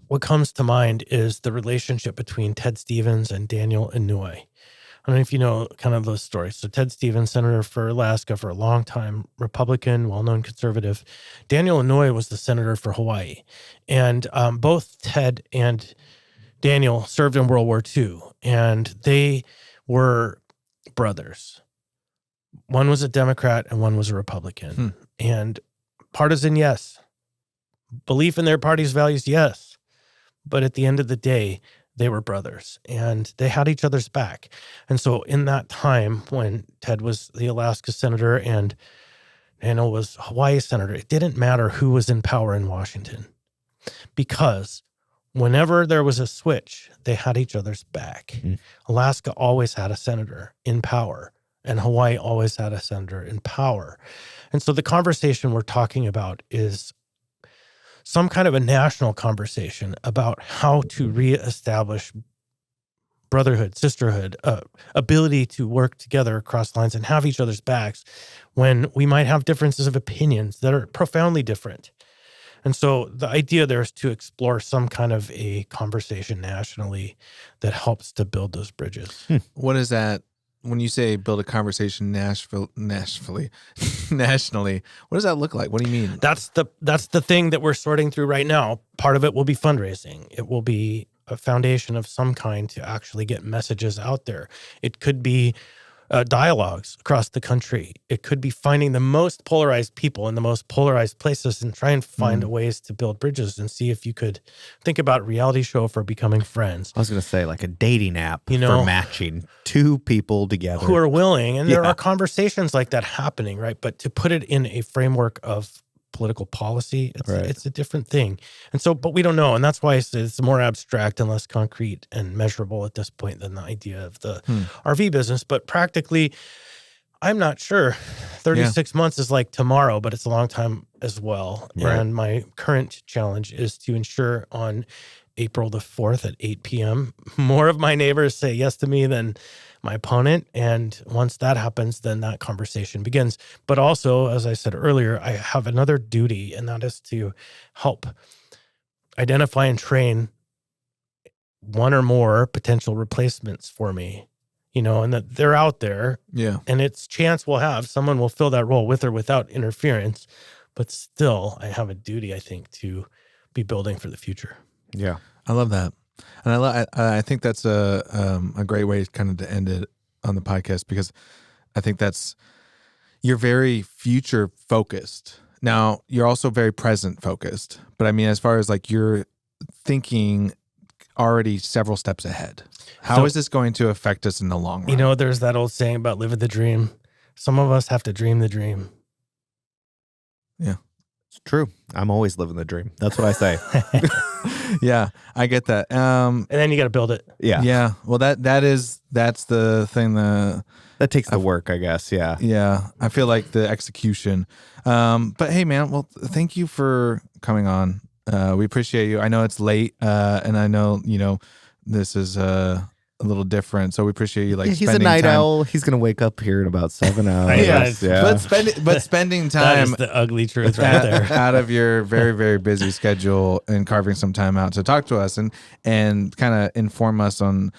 [SPEAKER 4] what comes to mind is the relationship between Ted Stevens and Daniel Inouye. I don't know if you know kind of those stories. So Ted Stevens, senator for Alaska for a long time, Republican, well-known conservative. Daniel Inouye was the senator for Hawaii. And both Ted and Daniel served in World War II, and they were brothers. One was a Democrat and one was a Republican. And partisan, yes. Belief in their party's values, yes. But at the end of the day, they were brothers and they had each other's back. And so in that time when Ted was the Alaska senator and Daniel was Hawaii senator, it didn't matter who was in power in Washington, because whenever there was a switch, they had each other's back. Alaska always had a senator in power, and Hawaii always had a senator in power. And so the conversation we're talking about is some kind of a national conversation about how to reestablish brotherhood, sisterhood, ability to work together across lines and have each other's backs when we might have differences of opinions that are profoundly different. And so the idea there is to explore some kind of a conversation nationally that helps to build those bridges.
[SPEAKER 3] What is that? When you say build a conversation nationally, what does that look like? What do you mean?
[SPEAKER 4] That's the thing that we're sorting through right now. Part of it will be fundraising. It will be a foundation of some kind to actually get messages out there. It could be dialogues across the country. It could be finding the most polarized people in the most polarized places and try and find ways to build bridges and see if you could think about a reality show for becoming friends.
[SPEAKER 2] I was going to say like a dating app for matching two people together.
[SPEAKER 4] Who are willing. And there are conversations like that happening, right? But to put it in a framework of political policy, it's a different thing. And so, but we don't know. And that's why it's more abstract and less concrete and measurable at this point than the idea of the RV business. But practically, I'm not sure. 36 months is like tomorrow, but it's a long time as well.
[SPEAKER 2] Right.
[SPEAKER 4] And my current challenge is to ensure on April the 4th at 8 p.m., more of my neighbors say yes to me than my opponent. And once that happens, then that conversation begins. But also, as I said earlier, I have another duty, and that is to help identify and train one or more potential replacements for me, and that they're out there.
[SPEAKER 3] Yeah.
[SPEAKER 4] And it's chance we'll have someone will fill that role with or without interference. But still, I have a duty, I think, to be building for the future.
[SPEAKER 2] Yeah.
[SPEAKER 3] I love that. And I think that's a great way kind of to end it on the podcast, because I think you're very future focused. Now, you're also very present focused. But I mean, as far as like you're thinking already several steps ahead. How is this going to affect us in the long run?
[SPEAKER 4] There's that old saying about living the dream. Some of us have to dream the dream.
[SPEAKER 2] Yeah. It's true. I'm always living the dream. That's what I say.
[SPEAKER 3] Yeah, I get that.
[SPEAKER 4] And then you got to build it.
[SPEAKER 2] Yeah.
[SPEAKER 3] Yeah. Well, that's the thing that
[SPEAKER 2] takes the work, I guess. Yeah.
[SPEAKER 3] Yeah. I feel like the execution. But hey, man, well, thank you for coming on. We appreciate you. I know it's late, and I know, this is a little different, so we appreciate you
[SPEAKER 2] he's a night owl. He's gonna wake up here in about 7 hours.
[SPEAKER 3] Yeah. But spending time
[SPEAKER 4] that is the ugly truth right there.
[SPEAKER 3] out of your very, very busy schedule and carving some time out to talk to us and kind of inform us on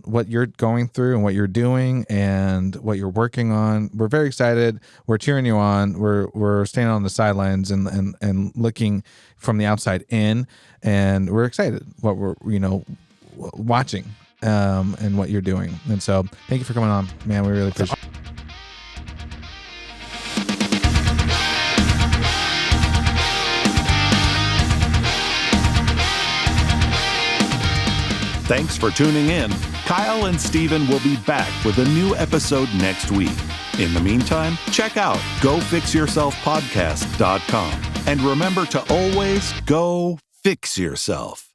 [SPEAKER 3] what you're going through and what you're doing and what you're working on. We're very excited. We're cheering you on. We're staying on the sidelines and looking from the outside in, and we're excited what we're watching. And what you're doing. And so thank you for coming on, man. We really appreciate it.
[SPEAKER 1] Thanks for tuning in. Kyle and Steven will be back with a new episode next week. In the meantime, check out GoFixYourselfPodcast.com. And remember to always go fix yourself.